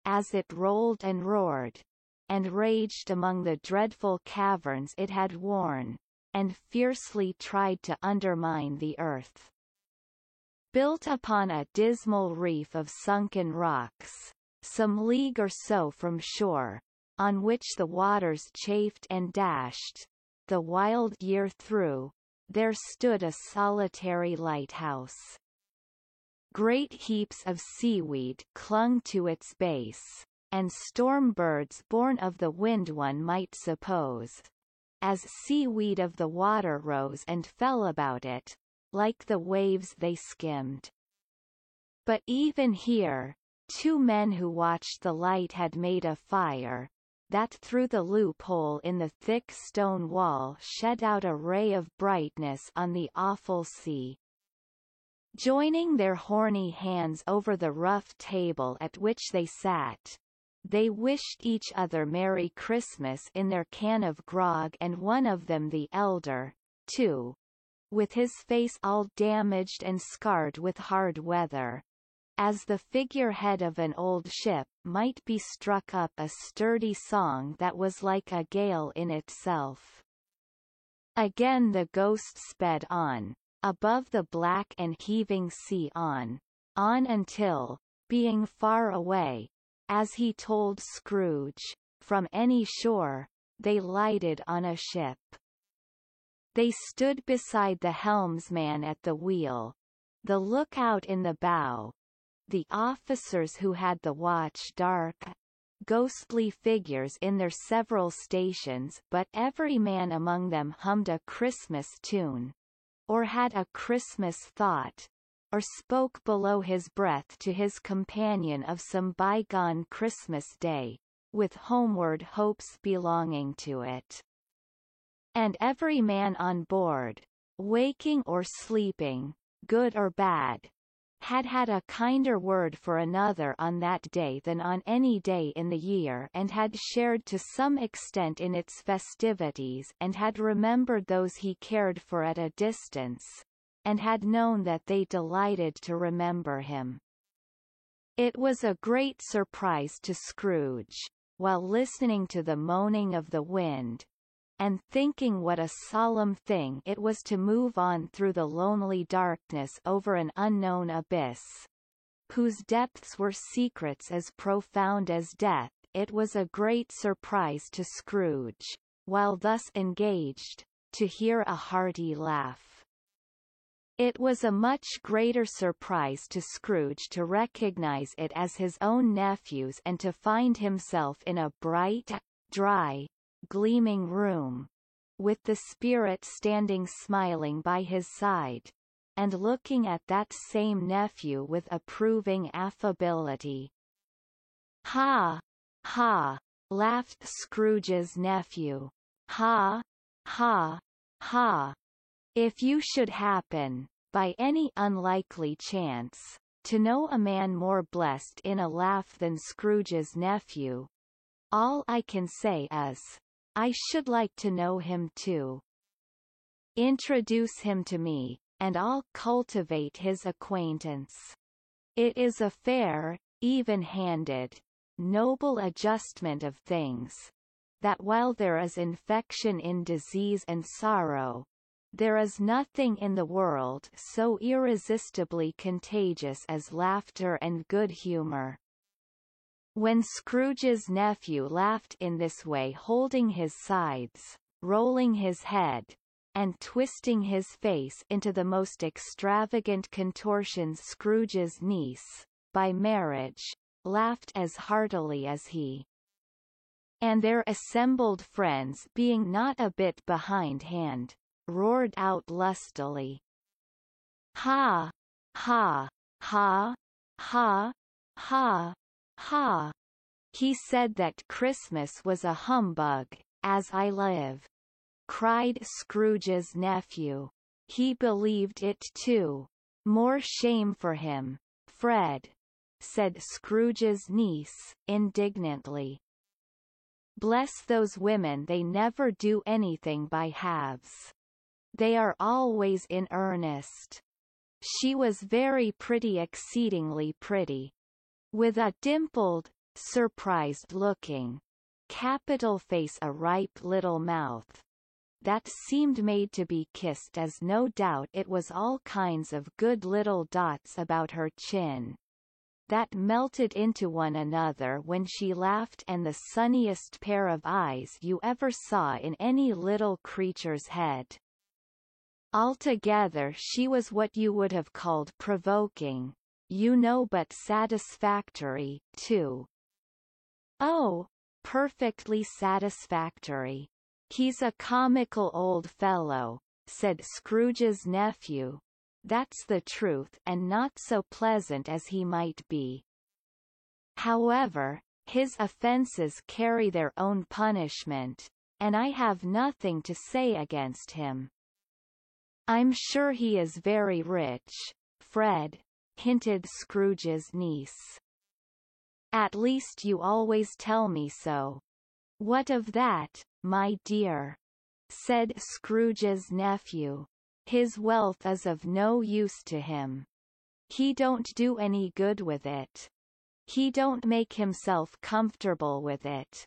as it rolled and roared, and raged among the dreadful caverns it had worn, and fiercely tried to undermine the earth. Built upon a dismal reef of sunken rocks, some league or so from shore, on which the waters chafed and dashed, the wild year through, there stood a solitary lighthouse. Great heaps of seaweed clung to its base, and storm birds born of the wind, one might suppose, as seaweed of the water rose and fell about it, like the waves they skimmed. But even here, 2 men who watched the light had made a fire, that through the loophole in the thick stone wall shed out a ray of brightness on the awful sea. Joining their horny hands over the rough table at which they sat, they wished each other Merry Christmas in their can of grog, and one of them, the elder, too, with his face all damaged and scarred with hard weather, as the figurehead of an old ship, might be struck up a sturdy song that was like a gale in itself. Again the ghost sped on, above the black and heaving sea, on until, being far away, as he told Scrooge, from any shore, they lighted on a ship. They stood beside the helmsman at the wheel, the lookout in the bow, the officers who had the watch, dark, ghostly figures in their several stations, but every man among them hummed a Christmas tune, or had a Christmas thought, or spoke below his breath to his companion of some bygone Christmas day, with homeward hopes belonging to it. And every man on board, waking or sleeping, good or bad, had had a kinder word for another on that day than on any day in the year, and had shared to some extent in its festivities, and had remembered those he cared for at a distance, and had known that they delighted to remember him. It was a great surprise to Scrooge, while listening to the moaning of the wind, and thinking what a solemn thing it was to move on through the lonely darkness over an unknown abyss, whose depths were secrets as profound as death. It was a great surprise to Scrooge, while thus engaged, to hear a hearty laugh. It was a much greater surprise to Scrooge to recognize it as his own nephew's, and to find himself in a bright, dry, gleaming room, with the spirit standing smiling by his side, and looking at that same nephew with approving affability. "Ha! Ha!" laughed Scrooge's nephew. "Ha! Ha! Ha! If you should happen, by any unlikely chance, to know a man more blessed in a laugh than Scrooge's nephew, all I can say is, I should like to know him too. Introduce him to me, and I'll cultivate his acquaintance. It is a fair, even-handed, noble adjustment of things, that while there is infection in disease and sorrow, there is nothing in the world so irresistibly contagious as laughter and good humor." When Scrooge's nephew laughed in this way, holding his sides, rolling his head, and twisting his face into the most extravagant contortions, Scrooge's niece, by marriage, laughed as heartily as he. And their assembled friends, being not a bit behindhand, roared out lustily. "Ha! Ha! Ha! Ha! Ha! Ha! He said that Christmas was a humbug, as I live!" cried Scrooge's nephew. "He believed it too. More shame for him, Fred," said Scrooge's niece, indignantly. "Bless those women, they never do anything by halves. They are always in earnest. She was very pretty, exceedingly pretty. With a dimpled, surprised-looking, capital face, a ripe little mouth that seemed made to be kissed, as no doubt it was all kinds of good little dots about her chin that melted into one another when she laughed, and the sunniest pair of eyes you ever saw in any little creature's head. Altogether she was what you would have called provoking, you know, but satisfactory, too. Oh, perfectly satisfactory. He's a comical old fellow, said Scrooge's nephew. That's the truth, and not so pleasant as he might be. However, his offences carry their own punishment, and I have nothing to say against him. I'm sure he is very rich, Fred, hinted Scrooge's niece. At least you always tell me so. What of that, my dear? Said Scrooge's nephew. His wealth is of no use to him. He don't do any good with it. He don't make himself comfortable with it.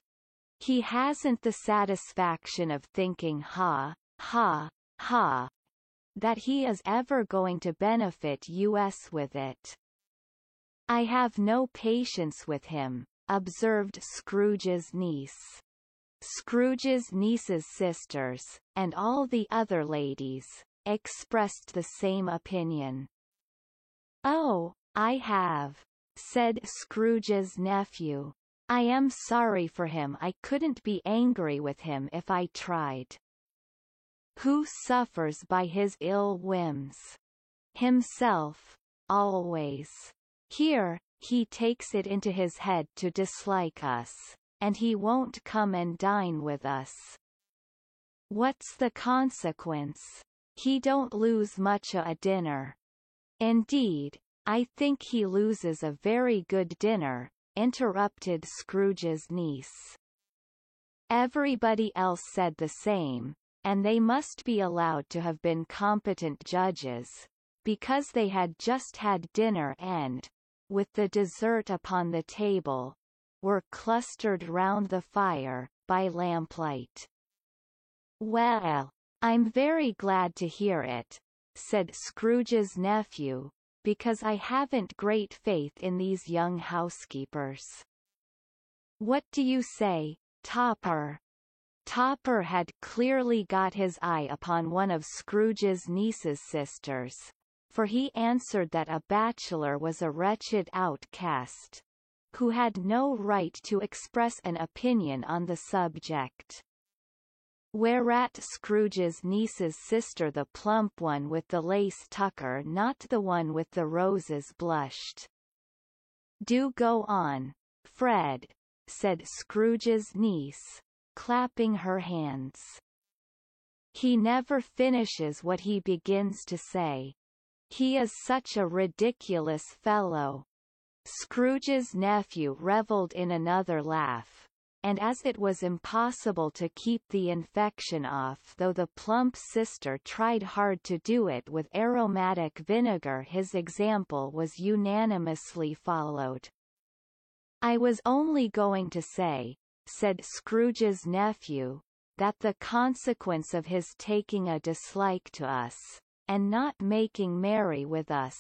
He hasn't the satisfaction of thinking, ha, ha, ha, that he is ever going to benefit us with it. I have no patience with him, observed Scrooge's niece. Scrooge's niece's sisters, and all the other ladies, expressed the same opinion. Oh, I have, said Scrooge's nephew. I am sorry for him. I couldn't be angry with him if I tried. Who suffers by his ill whims? Himself, always. Here, he takes it into his head to dislike us, and he won't come and dine with us. What's the consequence? He don't lose much a dinner. Indeed, I think he loses a very good dinner, interrupted Scrooge's niece. Everybody else said the same, and they must be allowed to have been competent judges, because they had just had dinner and, with the dessert upon the table, were clustered round the fire, by lamplight. Well, I'm very glad to hear it, said Scrooge's nephew, because I haven't great faith in these young housekeepers. What do you say, Topper? Topper had clearly got his eye upon one of Scrooge's niece's sisters, for he answered that a bachelor was a wretched outcast, who had no right to express an opinion on the subject. Whereat Scrooge's niece's sister, the plump one with the lace tucker, not the one with the roses, blushed. Do go on, Fred, said Scrooge's niece, clapping her hands. He never finishes what he begins to say. He is such a ridiculous fellow. Scrooge's nephew revelled in another laugh, and as it was impossible to keep the infection off, though the plump sister tried hard to do it with aromatic vinegar, his example was unanimously followed. I was only going to say, said Scrooge's nephew, that the consequence of his taking a dislike to us, and not making merry with us,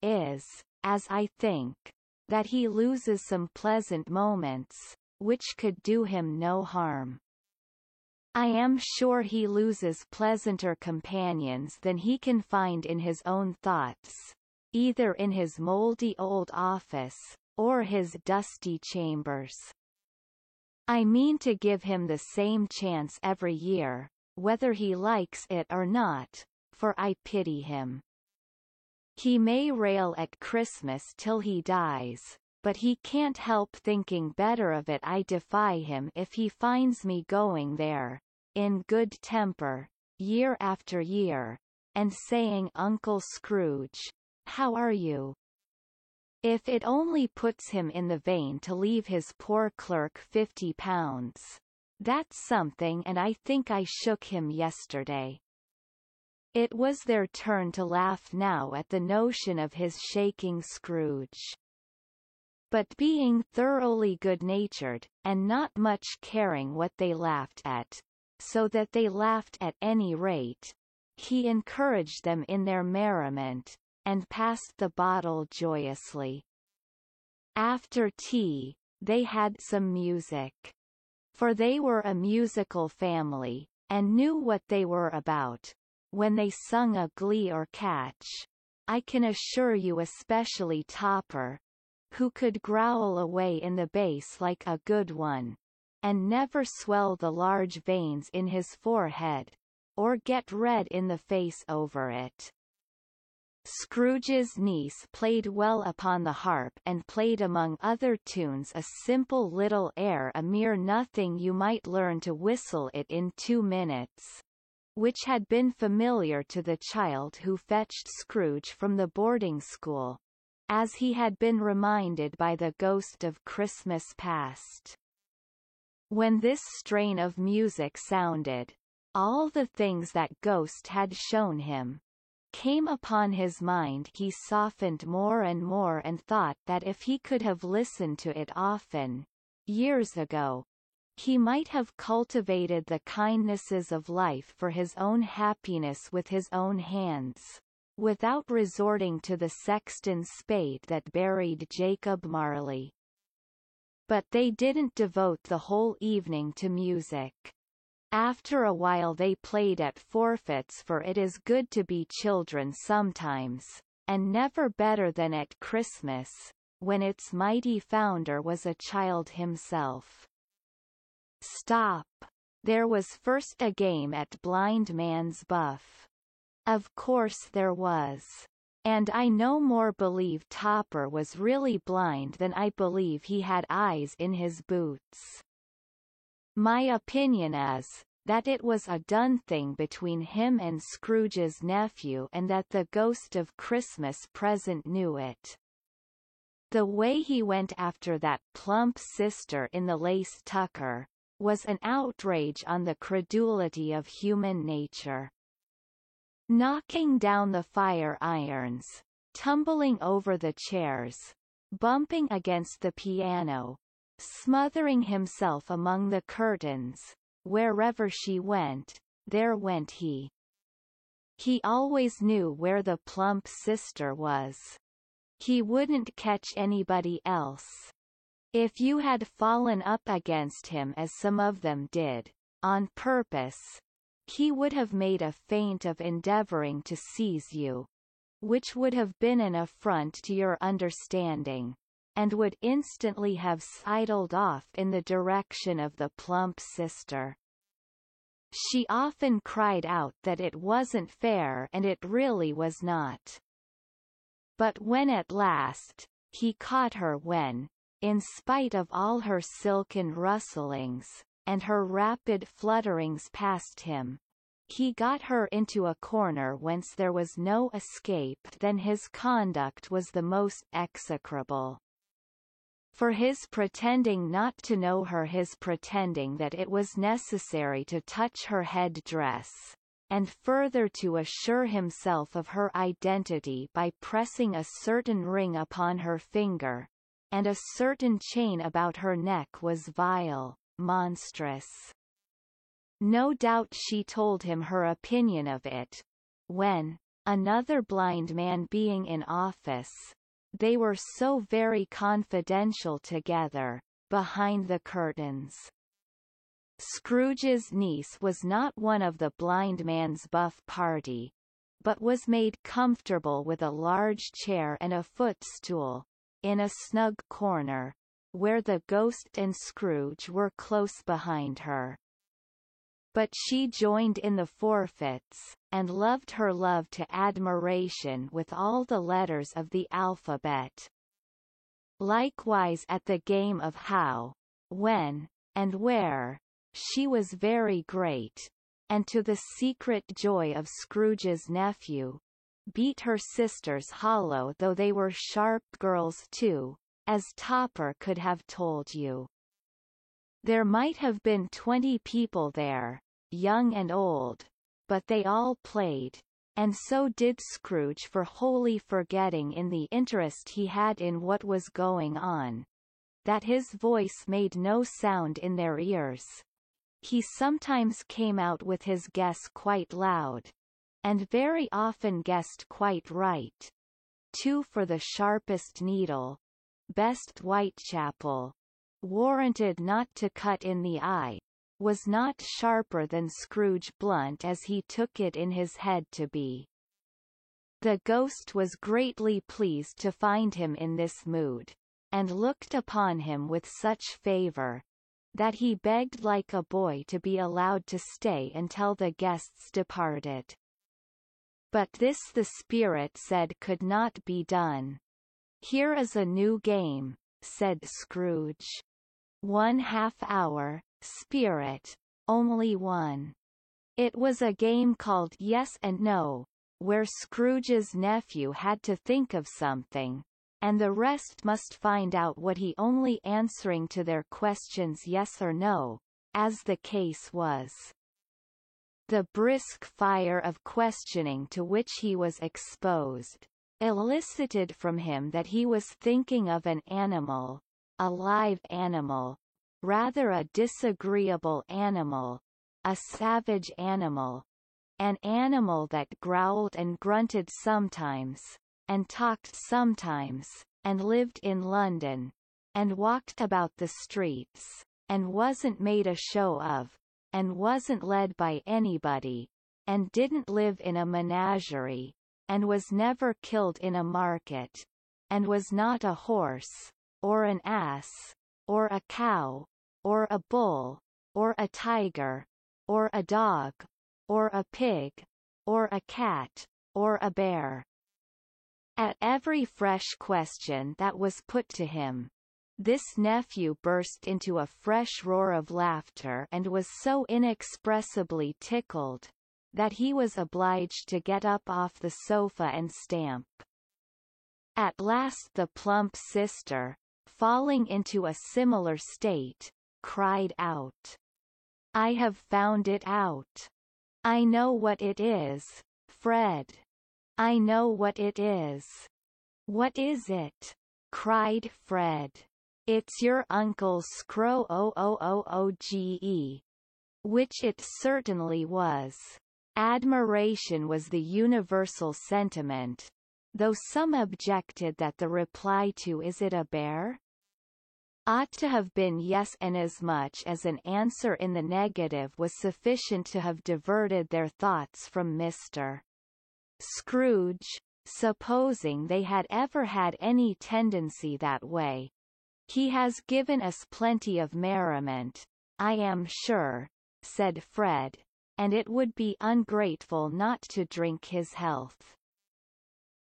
is, as I think, that he loses some pleasant moments, which could do him no harm. I am sure he loses pleasanter companions than he can find in his own thoughts, either in his mouldy old office, or his dusty chambers. I mean to give him the same chance every year, whether he likes it or not, for I pity him. He may rail at Christmas till he dies, but he can't help thinking better of it. I defy him if he finds me going there, in good temper, year after year, and saying, Uncle Scrooge, how are you? If it only puts him in the vein to leave his poor clerk £50. That's something, and I think I shook him yesterday. It was their turn to laugh now at the notion of his shaking Scrooge. But being thoroughly good-natured, and not much caring what they laughed at, so that they laughed at any rate, he encouraged them in their merriment, and passed the bottle joyously. After tea, they had some music. For they were a musical family, and knew what they were about, when they sung a glee or catch. I can assure you, especially Topper, who could growl away in the bass like a good one, and never swell the large veins in his forehead, or get red in the face over it. Scrooge's niece played well upon the harp, and played among other tunes a simple little air, a mere nothing, you might learn to whistle it in 2 minutes, which had been familiar to the child who fetched Scrooge from the boarding school, as he had been reminded by the ghost of Christmas past. When this strain of music sounded, all the things that ghost had shown him came upon his mind. He softened more and more, and thought that if he could have listened to it often, years ago, he might have cultivated the kindnesses of life for his own happiness with his own hands, without resorting to the sexton's spade that buried Jacob Marley. But they didn't devote the whole evening to music. After a while they played at forfeits, for it is good to be children sometimes, and never better than at Christmas, when its mighty founder was a child himself. Stop! There was first a game at Blind Man's Buff. Of course there was. And I no more believe Topper was really blind than I believe he had eyes in his boots. My opinion is, that it was a done thing between him and Scrooge's nephew, and that the ghost of Christmas present knew it. The way he went after that plump sister in the lace tucker was an outrage on the credulity of human nature. Knocking down the fire irons, tumbling over the chairs, bumping against the piano, smothering himself among the curtains, wherever she went, there went he. He always knew where the plump sister was. He wouldn't catch anybody else. If you had fallen up against him, as some of them did, on purpose, he would have made a feint of endeavoring to seize you, which would have been an affront to your understanding, and would instantly have sidled off in the direction of the plump sister. She often cried out that it wasn't fair, and it really was not. But when at last, he caught her when, in spite of all her silken rustlings, and her rapid flutterings past him, he got her into a corner whence there was no escape, then his conduct was the most execrable. For his pretending not to know her, his pretending that it was necessary to touch her head dress, and further to assure himself of her identity by pressing a certain ring upon her finger, and a certain chain about her neck, was vile, monstrous. No doubt she told him her opinion of it, when, another blind man being in office, they were so very confidential together, behind the curtains. Scrooge's niece was not one of the blind man's buff party, but was made comfortable with a large chair and a footstool, in a snug corner, where the ghost and Scrooge were close behind her. But she joined in the forfeits, and loved her love to admiration with all the letters of the alphabet. Likewise at the game of how, when, and where, she was very great, and to the secret joy of Scrooge's nephew, beat her sisters hollow, though they were sharp girls too, as Topper could have told you. There might have been 20 people there, young and old, but they all played, and so did Scrooge, for wholly forgetting in the interest he had in what was going on, that his voice made no sound in their ears. He sometimes came out with his guess quite loud, and very often guessed quite right. 2 for the sharpest needle, best Whitechapel, warranted not to cut in the eye, was not sharper than Scrooge blunt as he took it in his head to be. The ghost was greatly pleased to find him in this mood, and looked upon him with such favour, that he begged like a boy to be allowed to stay until the guests departed. But this the spirit said could not be done. "Here is a new game," said Scrooge. "1/2 hour, spirit, only one." It was a game called Yes and No, where Scrooge's nephew had to think of something, and the rest must find out what he only answering to their questions yes or no, as the case was. The brisk fire of questioning to which he was exposed elicited from him that he was thinking of an animal, a live animal, rather a disagreeable animal, a savage animal, an animal that growled and grunted sometimes, and talked sometimes, and lived in London, and walked about the streets, and wasn't made a show of, and wasn't led by anybody, and didn't live in a menagerie, and was never killed in a market, and was not a horse, or an ass, or a cow, or a bull, or a tiger, or a dog, or a pig, or a cat, or a bear. At every fresh question that was put to him, this nephew burst into a fresh roar of laughter and was so inexpressibly tickled, that he was obliged to get up off the sofa and stamp. At last the plump sister, falling into a similar state, cried out, "I have found it out. I know what it is, Fred. I know what it is." "What is it?" cried Fred. "It's your Uncle Scrooge." Which it certainly was. Admiration was the universal sentiment, though some objected that the reply to "Is it a bear?" ought to have been yes, and as much as an answer in the negative was sufficient to have diverted their thoughts from Mr. Scrooge, supposing they had ever had any tendency that way. "He has given us plenty of merriment, I am sure," said Fred, "and it would be ungrateful not to drink his health.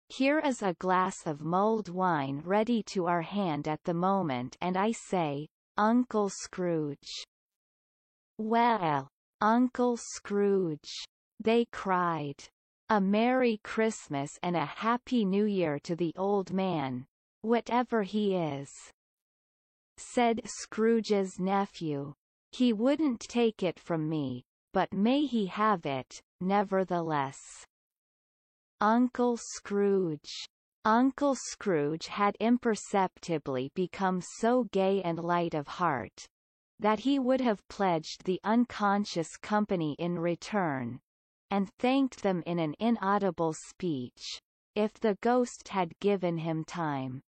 Here is a glass of mulled wine ready to our hand at the moment, and I say, Uncle Scrooge." "Well, Uncle Scrooge," they cried, "a Merry Christmas and a Happy New Year to the old man, whatever he is," said Scrooge's nephew. "He wouldn't take it from me, but may he have it, nevertheless." Uncle Scrooge. Uncle Scrooge had imperceptibly become so gay and light of heart, that he would have pledged the unconscious company in return, and thanked them in an inaudible speech, if the ghost had given him time.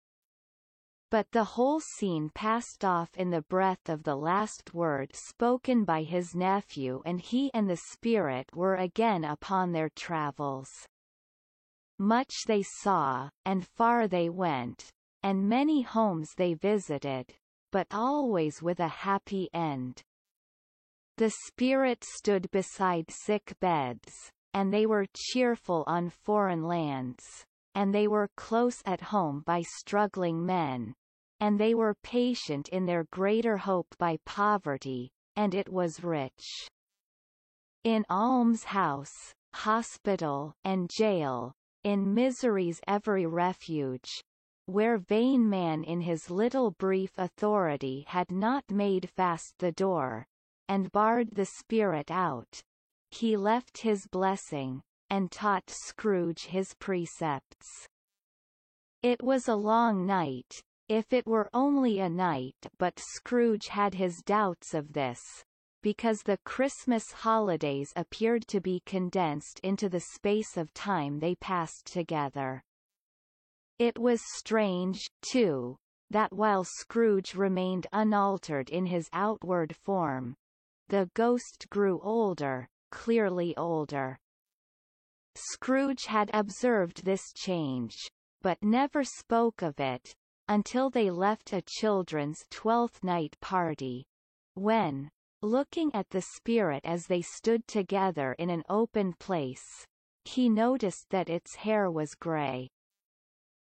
But the whole scene passed off in the breath of the last word spoken by his nephew, and he and the spirit were again upon their travels. Much they saw, and far they went, and many homes they visited, but always with a happy end. The spirit stood beside sick beds, and they were cheerful on foreign lands, and they were close at home by struggling men, and they were patient in their greater hope by poverty, and it was rich. In almshouse, hospital, and jail, in misery's every refuge, where vain man in his little brief authority had not made fast the door, and barred the spirit out, he left his blessing, and taught Scrooge his precepts. It was a long night, if it were only a night, but Scrooge had his doubts of this, because the Christmas holidays appeared to be condensed into the space of time they passed together. It was strange, too, that while Scrooge remained unaltered in his outward form, the ghost grew older, clearly older. Scrooge had observed this change, but never spoke of it, until they left a children's Twelfth Night party, when, looking at the spirit as they stood together in an open place, he noticed that its hair was grey.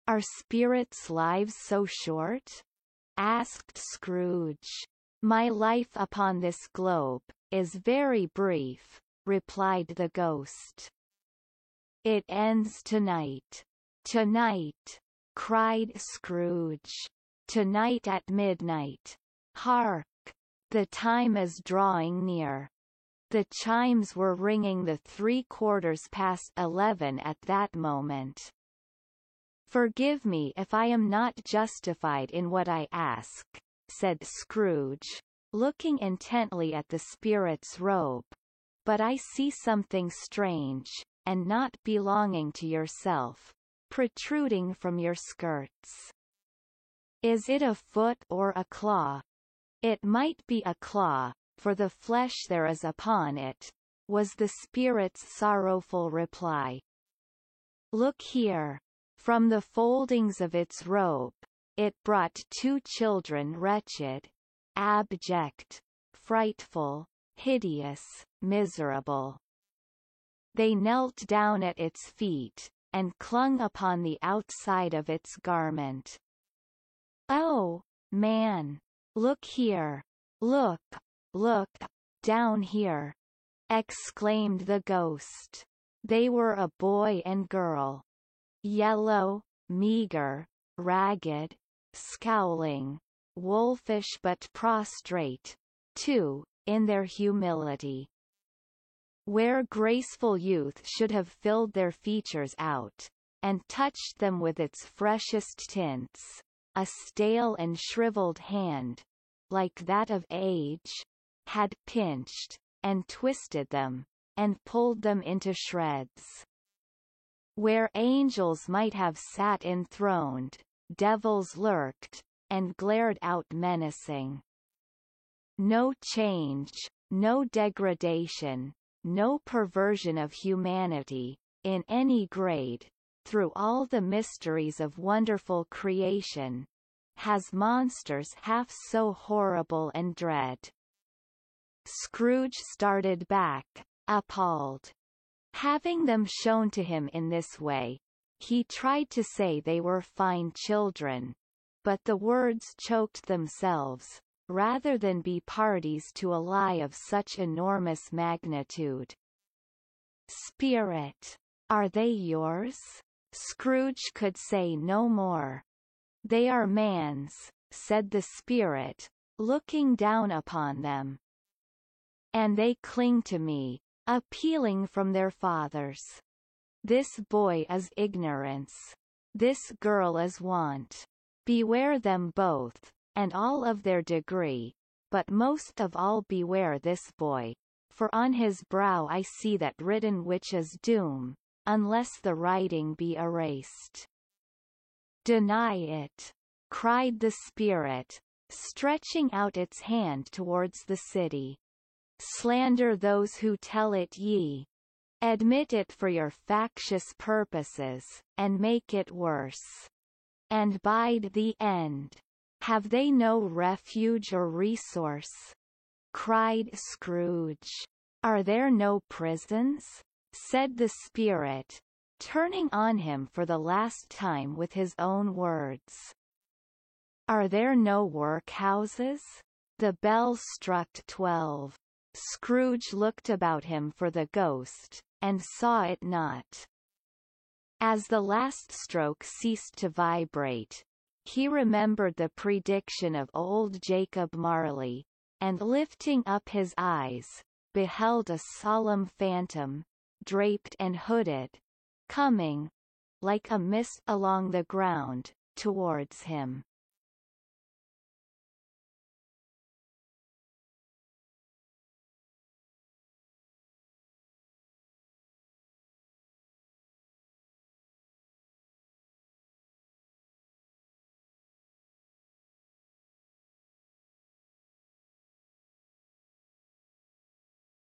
"Are spirits' lives so short?" asked Scrooge. "My life upon this globe is very brief," replied the ghost. "It ends tonight." "Tonight!" cried Scrooge. "Tonight at midnight. Hark! The time is drawing near." The chimes were ringing the 11:15 at that moment. "Forgive me if I am not justified in what I ask," said Scrooge, looking intently at the spirit's robe, "but I see something strange, and not belonging to yourself, protruding from your skirts." "Is it a foot or a claw?" "It might be a claw, for the flesh there is upon it," was the spirit's sorrowful reply. "Look here." From the foldings of its robe, it brought two children, wretched, abject, frightful, hideous, miserable. They knelt down at its feet, and clung upon the outside of its garment. "Oh, man! Look here! Look! Look! Down here!" exclaimed the ghost. They were a boy and girl. Yellow, meager, ragged, scowling, wolfish but prostrate, too, in their humility. Where graceful youth should have filled their features out, and touched them with its freshest tints, a stale and shriveled hand, like that of age, had pinched, and twisted them, and pulled them into shreds. Where angels might have sat enthroned, devils lurked, and glared out menacing. No change, no degradation, no perversion of humanity, in any grade, through all the mysteries of wonderful creation, has monsters half so horrible and dread. Scrooge started back, appalled. Having them shown to him in this way, he tried to say they were fine children, but the words choked themselves, rather than be parties to a lie of such enormous magnitude. "Spirit! Are they yours?" Scrooge could say no more. "They are man's," said the spirit, looking down upon them. "And they cling to me, appealing from their fathers. This boy is ignorance. This girl is want. Beware them both, and all of their degree, but most of all beware this boy, for on his brow I see that written which is doom, unless the writing be erased." "Deny it!" cried the spirit, stretching out its hand towards the city. "Slander those who tell it ye. Admit it for your factious purposes, and make it worse. And bide the end. Have they no refuge or resource?" cried Scrooge. "Are there no prisons?" said the spirit, turning on him for the last time with his own words. "Are there no workhouses?" The bell struck 12. Scrooge looked about him for the ghost, and saw it not. As the last stroke ceased to vibrate, he remembered the prediction of old Jacob Marley, and lifting up his eyes, beheld a solemn phantom, draped and hooded, coming, like a mist along the ground, towards him.